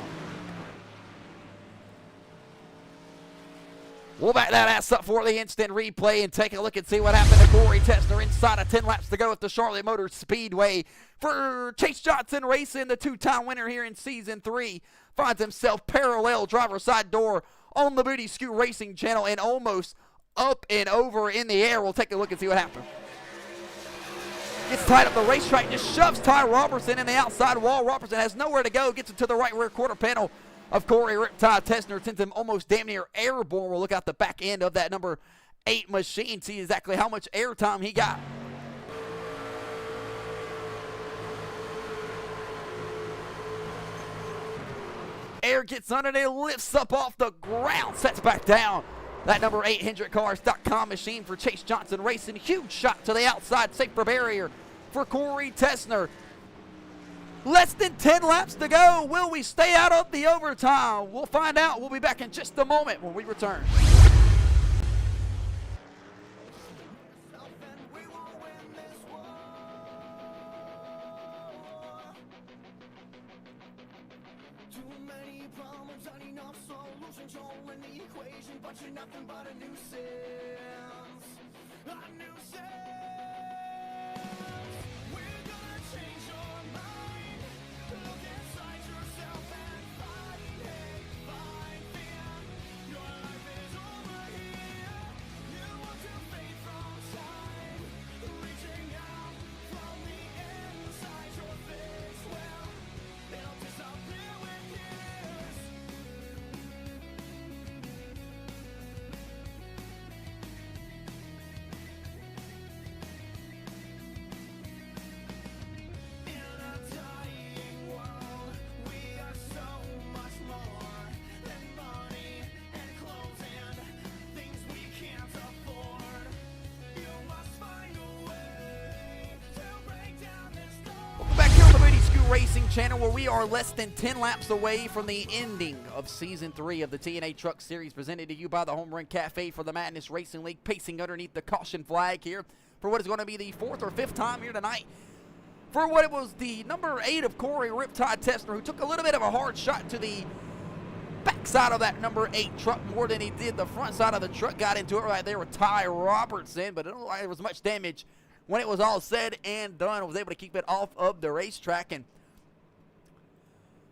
We'll back that ass up for the instant replay and take a look and see what happened to Corey Tessner inside of 10 laps to go at the Charlotte Motor Speedway. For Chase Johnson Racing, the 2-time winner here in Season 3, finds himself parallel driver's side door on the Booty Scoot Racing channel and almost up and over in the air. We'll take a look and see what happened. Gets tied up the racetrack, just shoves Ty Robertson in the outside wall. Robertson has nowhere to go, gets it to the right rear quarter panel of Corey Riptide Tessner, sends him almost damn near airborne. We'll look out the back end of that number 8 machine, see exactly how much air time he got. Air gets under there, lifts up off the ground, sets back down. That number 8 HendrickCars.com machine for Chase Johnson Racing. Huge shot to the outside, safe for barrier for Corey Tessner. Less than 10 laps to go. Will we stay out of the overtime? We'll find out. We'll be back in just a moment when we return. But you're nothing but a nuisance. A nuisance. We're gonna change your mind. Look inside yourself and fight it. Fight Channel, where we are less than 10 laps away from the ending of Season 3 of the TNA Truck Series, presented to you by the Homerun Cafe for the Madness Racing League, pacing underneath the caution flag here for what is going to be the 4th or 5th time here tonight. For what it was the number 8 of Corey Riptide Tester, who took a little bit of a hard shot to the backside of that number 8 truck more than he did the front side of the truck. Got into it right there with Ty Robertson, but it didn't look like there was much damage when it was all said and done. Was able to keep it off of the racetrack. And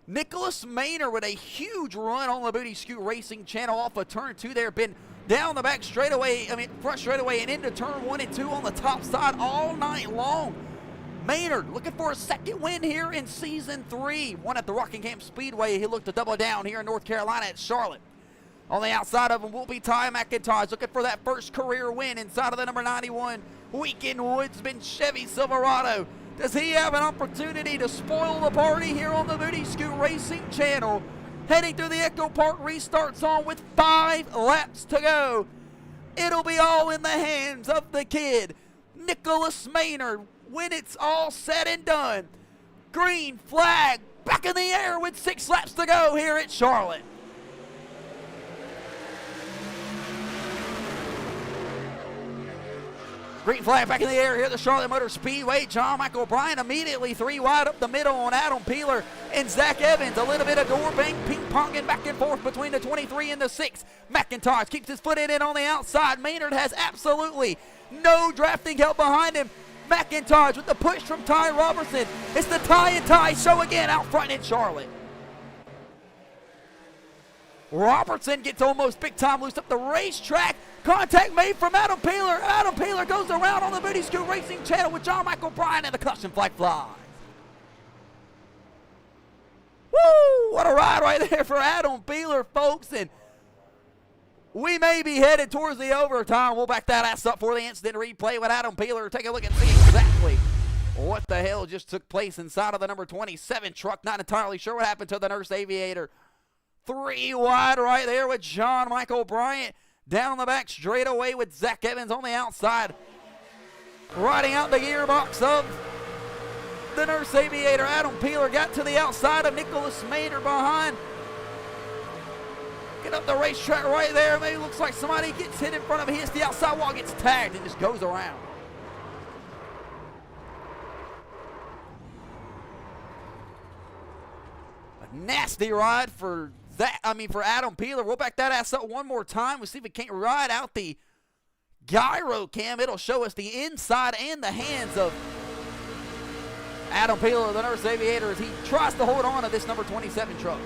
Nicholas Maynard with a huge run on the Booty Scoot Racing Channel off of turn 2 there. Been down the back straightaway, front straightaway and into turn 1 and 2 on the top side all night long. Maynard looking for a second win here in Season 3. Won at the Rockingham Speedway. He looked to double down here in North Carolina at Charlotte. On the outside of him will be Ty McIntosh looking for that first career win inside of the number 91 Weekend Woodsman Chevy Silverado. Does he have an opportunity to spoil the party here on the Booty Scoot Racing Channel? Heading through the Echo Park restart zone with 5 laps to go. It'll be all in the hands of the kid, Nicholas Maynard, when it's all said and done. Green flag back in the air with 6 laps to go here at Charlotte. Green flag back in the air here at the Charlotte Motor Speedway. John Michael Bryan immediately 3 wide up the middle on Adam Peeler and Zach Evans. A little bit of door bang ping-ponging back and forth between the 23 and the 6. McIntosh keeps his foot in it on the outside. Maynard has absolutely no drafting help behind him. McIntosh with the push from Ty Robertson. It's the Ty and Ty show again out front in Charlotte. Robertson gets almost big time loose up the racetrack. Contact made from Adam Peeler. Adam Peeler goes around on the Booty Scoot Racing Channel with John Michael Bryan, and the caution flag flies. Woo! What a ride right there for Adam Peeler, folks. And we may be headed towards the overtime. We'll back that ass up for the instant replay with Adam Peeler. Take a look and see exactly what the hell just took place inside of the number 27 truck. Not entirely sure what happened to the Nurse Aviator. 3 wide right there with John Michael Bryant. Down the back straight away with Zach Evans on the outside. Riding out the gearbox of the Nurse Aviator. Adam Peeler got to the outside of Nicholas Maynard behind. Get up the racetrack right there. Maybe looks like somebody gets hit in front of him. He hits the outside wall, gets tagged, and just goes around. A nasty ride for Adam Peeler. We'll back that ass up one more time. We'll see if we can't ride out the gyro cam. It'll show us the inside and the hands of Adam Peeler, the Nurse Aviator, as he tries to hold on to this number 27 truck.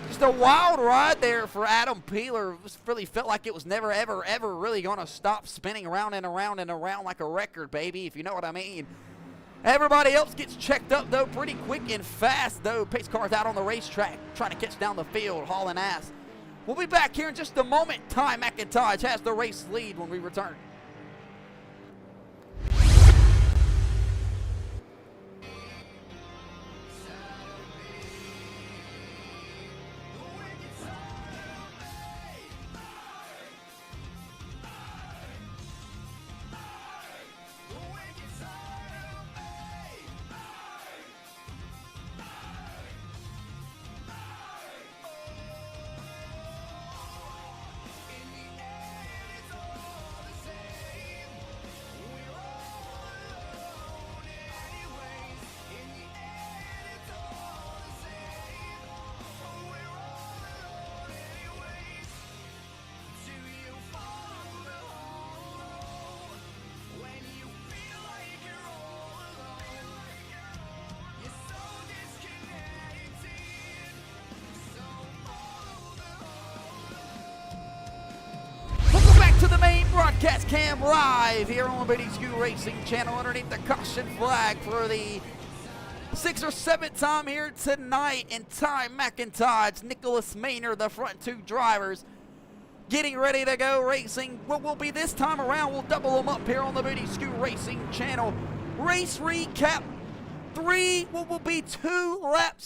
Just a wild ride there for Adam Peeler. It just really felt like it was never, ever, ever really going to stop spinning around and around and around like a record, baby, if you know what I mean. Everybody else gets checked up, though, pretty quick and fast, though. Pace cars out on the racetrack trying to catch down the field, hauling ass. We'll be back here in just a moment. Ty McIntosh has the race lead when we return. To the main broadcast cam live here on the Booty Scoot Racing Channel underneath the caution flag for the 6th or 7th time here tonight. And Ty McIntosh, Nicholas Maynard, the front 2 drivers, getting ready to go racing. What will be this time around, we'll double them up here on the Booty Scoot Racing Channel. Race recap will be 3-lap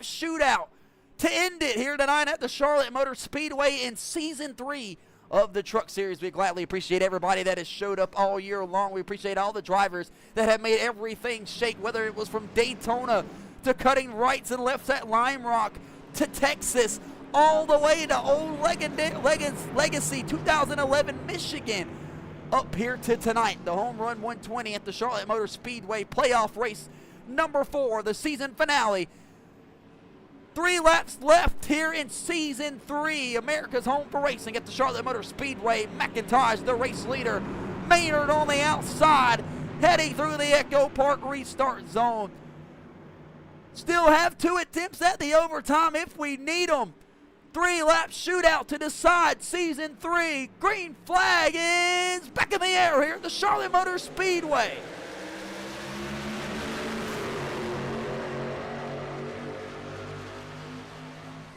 shootout to end it here tonight at the Charlotte Motor Speedway in Season 3 of the Truck Series. We gladly appreciate everybody that has showed up all year long. We appreciate all the drivers that have made everything shake, whether it was from Daytona to cutting rights and lefts at Lime Rock to Texas, all the way to old Legacy 2011 Michigan, up here to tonight, the Home Run 120 at the Charlotte Motor Speedway playoff race number 4, the season finale. 3 laps left here in Season 3, America's home for racing at the Charlotte Motor Speedway. McIntosh, the race leader. Maynard on the outside, heading through the Echo Park restart zone. Still have 2 attempts at the overtime if we need them. 3-lap shootout to decide Season 3. Green flag is back in the air here at the Charlotte Motor Speedway.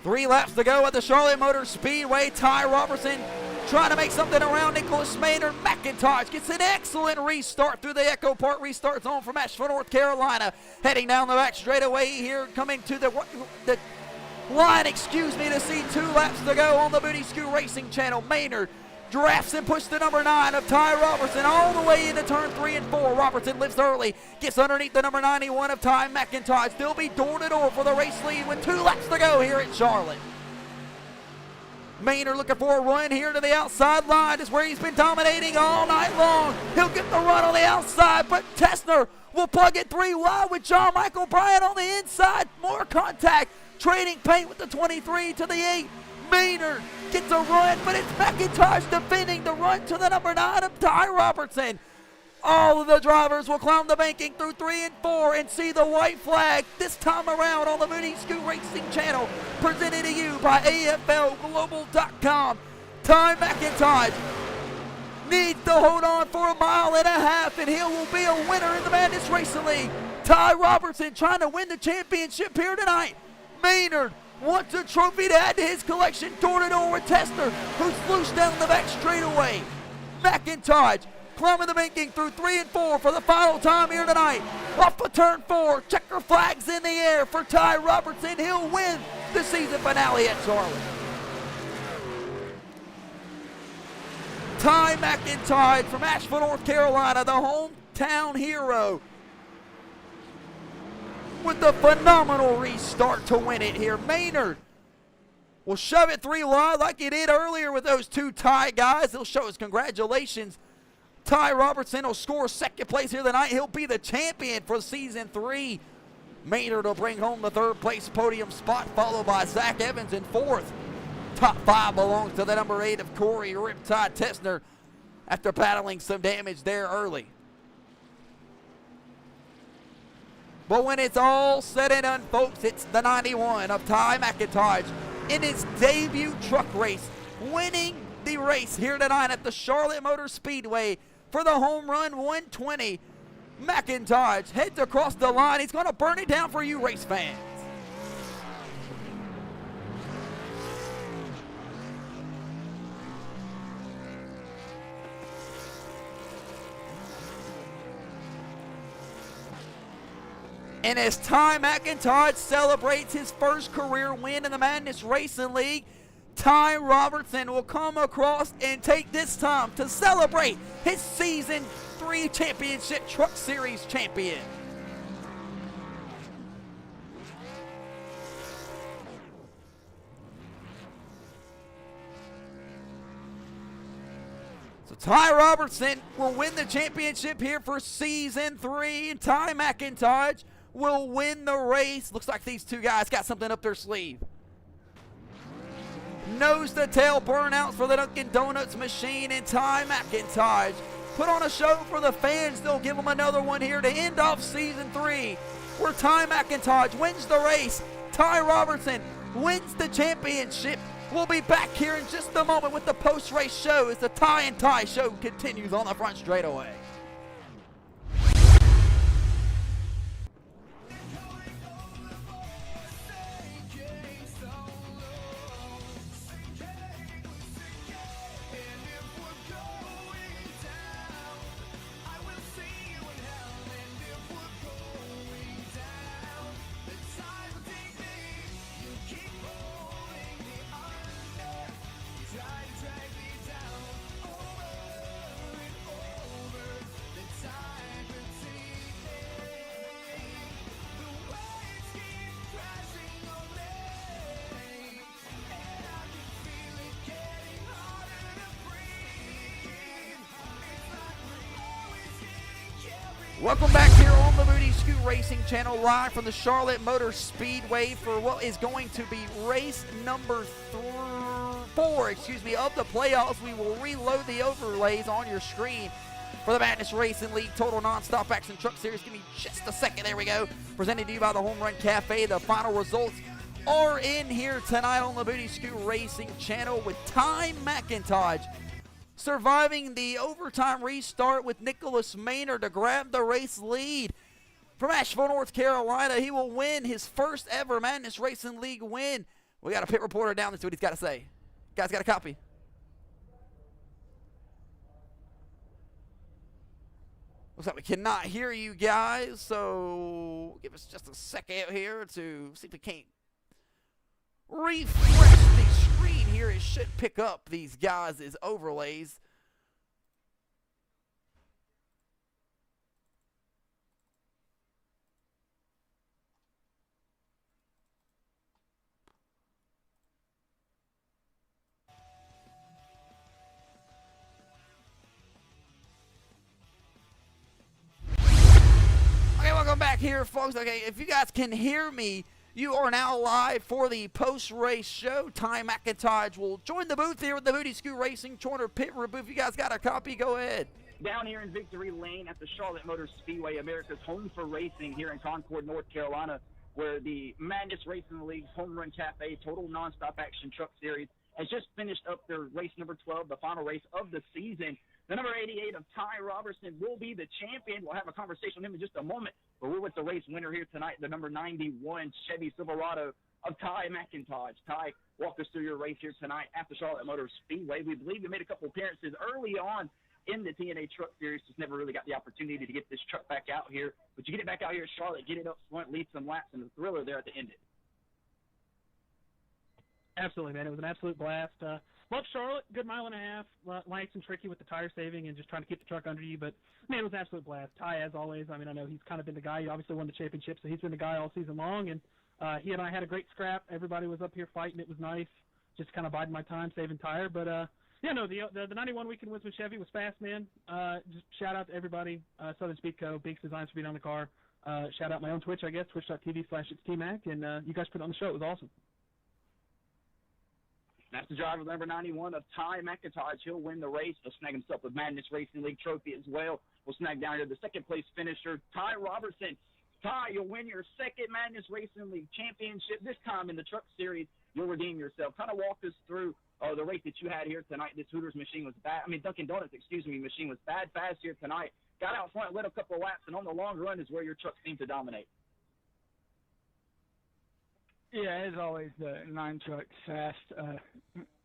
Three laps to go at the Charlotte Motor Speedway. Ty Robertson trying to make something around Nicholas Maynard. McIntosh gets an excellent restart through the Echo Park restart zone from Asheville, North Carolina. Heading down the back straightaway here, coming to the line, to see 2 laps to go on the Booty Scoot Racing channel. Maynard drafts and pushes the number 9 of Ty Robertson all the way into turn 3 and 4. Robertson lifts early, gets underneath the number 91 of Ty McIntosh. They'll be door-to-door for the race lead with 2 laps to go here at Charlotte. Maynard looking for a run here to the outside line. Is where he's been dominating all night long. He'll get the run on the outside, but Tessner will plug it 3 wide with John Michael Bryant on the inside. More contact, trading paint with the 23 to the 8. Maynard gets a run, but it's McIntosh defending the run to the number 9 of Ty Robertson. All of the drivers will climb the banking through 3 and 4 and see the white flag this time around on the Moody Scoot Racing channel, presented to you by AFLglobal.com. Ty McIntosh needs to hold on for 1.5 miles, and he will be a winner in the Madness Racing League. Ty Robertson trying to win the championship here tonight. Maynard wants a trophy to add to his collection. Door-to-door with Tessner, who's loose down the back straightaway. McIntosh climbing the banking through 3 and 4 for the final time here tonight. Off of turn 4, checker flags in the air for Ty Robertson. He'll win the season finale at Charlotte. Ty McIntosh from Asheville, North Carolina, the hometown hero, with a phenomenal restart to win it here. Maynard will shove it 3 wide like he did earlier with those 2 Ty guys. He'll show his congratulations. Ty Robertson will score 2nd place here tonight. He'll be the champion for Season 3. Maynard will bring home the 3rd place podium spot, followed by Zach Evans in 4th. Top 5 belongs to the number 8 of Corey Riptide Tessner after battling some damage there early. But when it's all said and done, folks, it's the 91 of Ty McIntosh in his debut truck race, winning the race here tonight at the Charlotte Motor Speedway for the Home Run 120. McIntosh heads across the line. He's going to burn it down for you race fans. And as Ty McIntosh celebrates his first career win in the Madness Racing League, Ty Robertson will come across and take this time to celebrate his Season 3 championship Truck Series champion. So Ty Robertson will win the championship here for Season 3, and Ty McIntosh will win the race. Looks like these 2 guys got something up their sleeve. Nose to tail burnouts for the Dunkin' Donuts machine, and Ty McIntosh put on a show for the fans. They'll give them another one here to end off Season 3, where Ty McIntosh wins the race. Ty Robertson wins the championship. We'll be back here in just a moment with the post-race show as the Ty and Ty show continues on the front straightaway. Welcome back here on the Booty Scoot Racing channel, live from the Charlotte Motor Speedway for what is going to be race number 4 of the playoffs. We will reload the overlays on your screen for the Madness Racing League Total Non-Stop Action Truck Series. Give me just a second. There we go. Presented to you by the Homerun Cafe. The final results are in here tonight on the Booty Scoot Racing channel with Ty McIntosh surviving the overtime restart with Nicholas Maynard to grab the race lead. From Asheville, North Carolina, he will win his first ever Madness Racing League win. We got a pit reporter down. Let's see what he's got to say. Guys, got a copy? Looks like we cannot hear you guys, so give us just a second here to see if we can't refresh the screen here. It should pick up these guys' overlays. Okay, welcome back here, folks. Okay, if you guys can hear me, you are now live for the post-race show. Ty McIntosh will join the booth here with the Booty Scoot Racing Corner Pit Reboot. If you guys got a copy, go ahead. Down here in Victory Lane at the Charlotte Motor Speedway, America's home for racing here in Concord, North Carolina, where the Madness Racing League's Homerun Cafe Total Non-Stop Action Truck Series has just finished up their race number 12, the final race of the season. The number 88 of Ty Robertson will be the champion. We'll have a conversation with him in just a moment. But we're with the race winner here tonight, the number 91 Chevy Silverado of Ty McIntosh. Ty, walk us through your race here tonight at the Charlotte Motor Speedway. We believe you made a couple appearances early on in the TNA Truck Series. Just never really got the opportunity to get this truck back out here. But you get it back out here at Charlotte, get it up front, lead some laps, and the thriller there at the end. Absolutely, man. It was an absolute blast. Love Charlotte, good mile and a half. Nice and tricky with the tire saving and just trying to keep the truck under you. But, man, it was an absolute blast. Ty, as always, I mean, I know he's kind of been the guy. He obviously won the championship, so he's been the guy all season long. And he and I had a great scrap. Everybody was up here fighting. It was nice. Just kind of biding my time, saving tire. But, yeah, no, the 91 weekend wins with Chevy was fast, man. Just shout out to everybody. Southern Speed Co., Binks Designs for being on the car. Shout out my own Twitch, I guess, twitch.tv/itsTMac. And you guys put it on the show. It was awesome. That's the driver, number 91 of Ty McIntosh. He'll win the race. He'll snag himself a Madness Racing League trophy as well. We'll snag down here the second-place finisher, Ty Robertson. Ty, you'll win your second Madness Racing League championship. This time in the Truck Series, you'll redeem yourself. Kind of walk us through the race that you had here tonight. This Hooters machine was bad. Dunkin' Donuts, machine was bad fast here tonight. Got out front, led a couple of laps, and on the long run is where your truck seemed to dominate. Yeah, as always, the 9 truck's fast.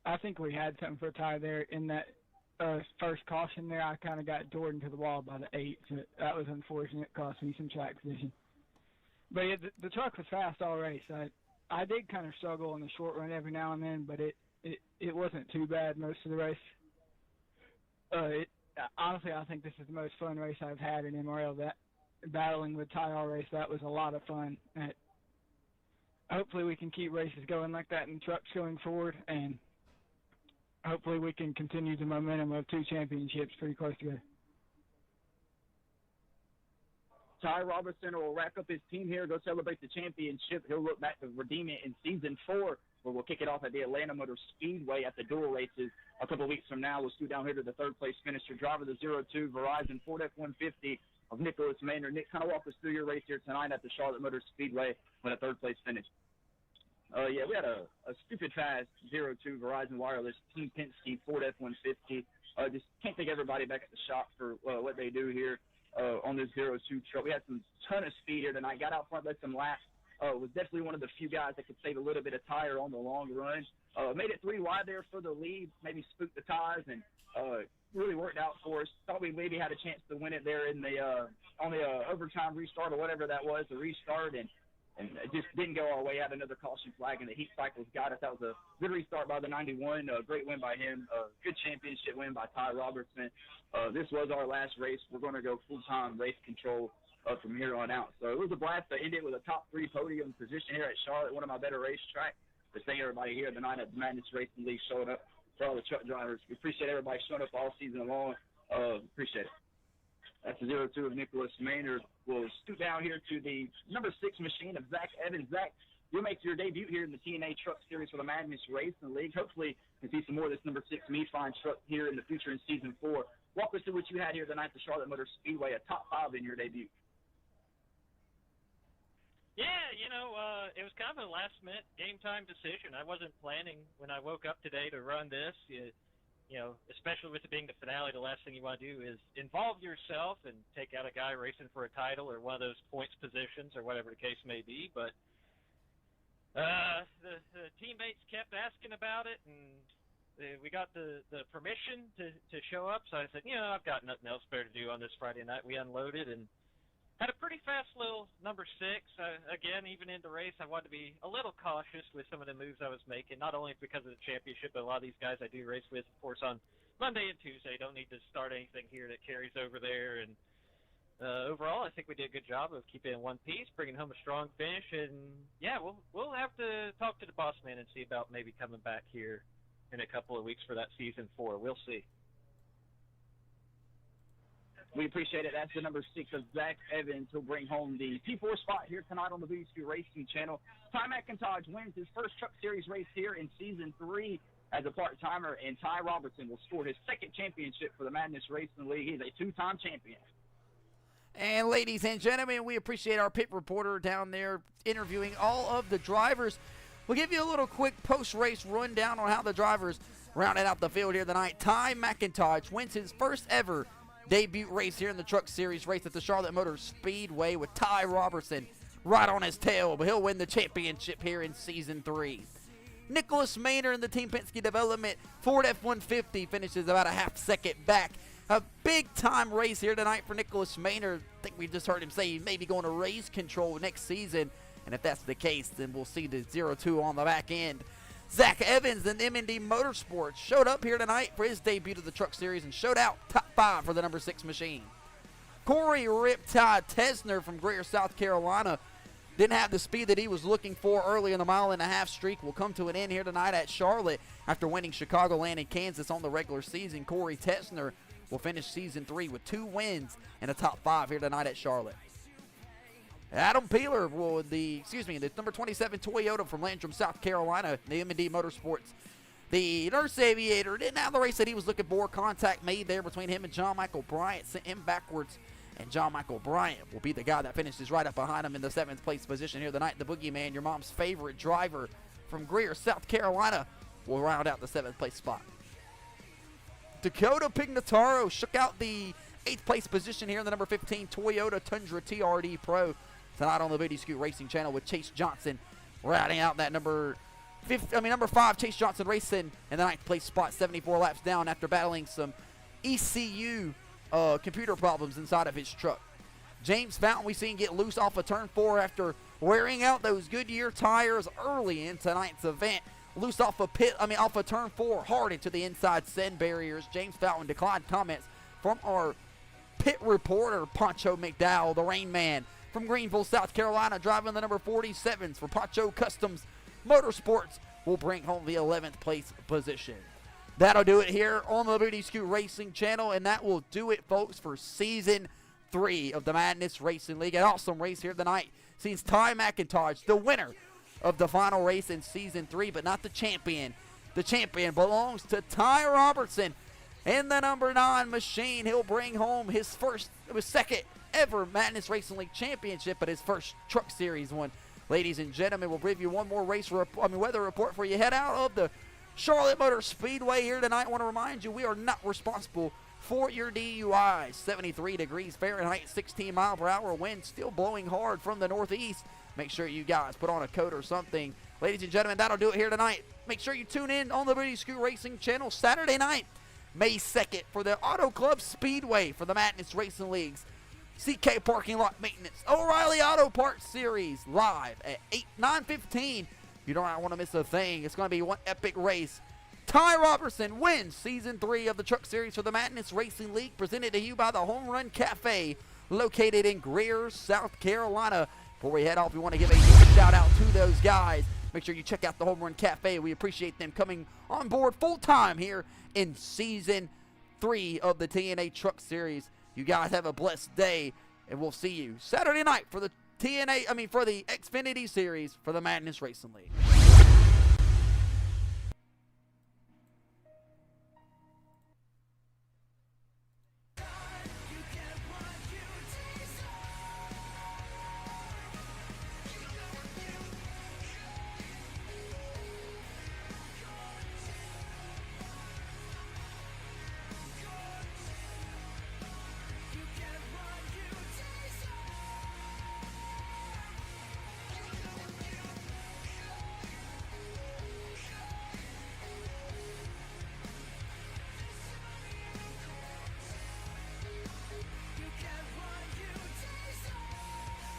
I think we had something for Ty there in that first caution there. I kind of got Jordan to the wall by the 8, so that was unfortunate. Cost me some track position. But yeah, the truck was fast all race. I did kind of struggle in the short run every now and then, but it wasn't too bad most of the race. Honestly, I think this is the most fun race I've had in MRL. That battling with Ty all race, that was a lot of fun. Hopefully we can keep races going like that in trucks going forward, and hopefully we can continue the momentum of 2 championships pretty close together. Ty Robertson will rack up his team here, go celebrate the championship. He'll look back to redeem it in Season 4, where we'll kick it off at the Atlanta Motor Speedway at the dual races a couple weeks from now. We'll scoot down here to the third-place finisher, driver the 02 Verizon Ford F-150 of Nicholas Maynard. Nick, kind of walk us through your race here tonight at the Charlotte Motor Speedway with a third-place finish. Yeah, we had a stupid fast 02 Verizon Wireless Team Penske Ford F-150. Just can't take everybody back at the shop for what they do here on this 02 truck. We had some ton of speed here tonight. Got out front, led some laps. Was definitely one of the few guys that could save a little bit of tire on the long run. Made it 3 wide there for the lead. Maybe spooked the tires and really worked out for us. Thought we maybe had a chance to win it there in the on the overtime restart or whatever that was, the restart, and it just didn't go our way. Had another caution flag, and the heat cycles got us. That was a good restart by the 91. Great win by him. Good championship win by Ty Robertson. This was our last race. We're going to go full-time race control from here on out. So it was a blast to end it with a top 3 podium position here at Charlotte, one of my better racetracks. Just thank everybody here tonight at the Madness Racing League showing up, for all the truck drivers. We appreciate everybody showing up all season long. Appreciate it. That's the 0-2 of Nicholas Maynard. We'll scoot down here to the number 6 machine of Zach Evans. Zach, you'll make your debut here in the TNA Truck Series for the Madness Racing League. Hopefully, you can see some more of this number 6 Me-Fine truck here in the future in Season 4. Walk us through what you had here tonight at the Charlotte Motor Speedway, a top 5 in your debut. Yeah, it was kind of a last-minute game-time decision. I wasn't planning when I woke up today to run this. Especially with it being the finale, the last thing you want to do is involve yourself and take out a guy racing for a title or one of those points positions or whatever the case may be. But the teammates kept asking about it, and we got the permission to show up. So I said, I've got nothing else better to do on this Friday night. We unloaded and had a pretty fast little number 6. Again, even in the race, I wanted to be a little cautious with some of the moves I was making, not only because of the championship, but a lot of these guys I do race with, of course, on Monday and Tuesday. Don't need to start anything here that carries over there. And overall, I think we did a good job of keeping it in one piece, bringing home a strong finish. And, yeah, we'll have to talk to the boss man and see about maybe coming back here in a couple of weeks for that Season 4. We'll see. We appreciate it. That's the number 6 of Zach Evans. He'll bring home the P4 spot here tonight on the VSQ Racing Channel. Ty McIntosh wins his first Truck Series race here in Season 3 as a part-timer, and Ty Robertson will score his second championship for the Madness Racing League. He's a 2-time champion. And ladies and gentlemen, we appreciate our pit reporter down there interviewing all of the drivers. We'll give you a little quick post-race rundown on how the drivers rounded out the field here tonight. Ty McIntosh wins his first ever debut race here in the Truck Series race at the Charlotte Motor Speedway with Ty Robertson right on his tail, but he'll win the championship here in Season 3. Nicholas Maynard in the Team Penske Development Ford F-150 finishes about a half second back. A big-time race here tonight for Nicholas Maynard. I think we just heard him say he may be going to race control next season, and if that's the case, then we'll see the 0-2 on the back end. Zach Evans in M&D Motorsports showed up here tonight for his debut to the Truck Series and showed out top 5 for the number 6 machine. Corey Riptide Tesner from Greer, South Carolina didn't have the speed that he was looking for early in the mile-and-a-half streak. Will come to an end here tonight at Charlotte after winning Chicagoland and Kansas on the regular season. Corey Tesner will finish Season 3 with 2 wins and a top 5 here tonight at Charlotte. Adam Peeler will the number 27 Toyota from Landrum, South Carolina, the M&D Motorsports. The Nurse Aviator didn't have the race that he was looking for. Contact made there between him and John Michael Bryant, sent him backwards, and John Michael Bryant will be the guy that finishes right up behind him in the 7th place position here tonight. The Boogeyman, your mom's favorite driver from Greer, South Carolina, will round out the 7th place spot. Dakota Pignataro shook out the 8th place position here in the number 15 Toyota Tundra TRD Pro tonight on the VSQ Racing Channel with Chase Johnson rounding out that number 5 Chase Johnson racing in the 9th place spot, 74 laps down after battling some ECU computer problems inside of his truck. James Fountain we seen get loose off of turn 4 after wearing out those Goodyear tires early in tonight's event. Loose off of turn 4 hard into the inside send barriers. James Fountain declined comments from our pit reporter Poncho McDowell, the Rain Man from Greenville, South Carolina, driving the number 47s for Poncho Customs Motorsports, will bring home the 11th place position. That'll do it here on the VSQ Racing Channel, and that will do it, folks, for Season 3 of the Madness Racing League. An awesome race here tonight. Sees Ty McIntosh, the winner of the final race in Season 3, but not the champion. The champion belongs to Ty Robertson in the number 9 machine. He'll bring home his second ever Madness Racing League championship, but his first Truck Series one. Ladies and gentlemen, we'll give you one more weather report for you. Head out of the Charlotte Motor Speedway here tonight. I want to remind you, we are not responsible for your DUIs. 73 degrees Fahrenheit, 16 mile per hour wind, still blowing hard from the northeast. Make sure you guys put on a coat or something. Ladies and gentlemen, that'll do it here tonight. Make sure you tune in on the VSQ Racing Channel Saturday night, May 2nd, for the Auto Club Speedway for the Madness Racing League's CK Parking Lot Maintenance O'Reilly Auto Parts Series live at 9:15. You don't want to miss a thing. It's going to be one epic race. Ty Robertson wins Season 3 of the Truck Series for the Madness Racing League, presented to you by the Homerun Cafe, located in Greer, South Carolina. Before we head off, we want to give a huge shout out to those guys. Make sure you check out the Homerun Cafe. We appreciate them coming on board full time here in Season 3 of the TNA Truck Series. You guys have a blessed day, and we'll see you Saturday night for the for the Xfinity Series for the Madness Racing League.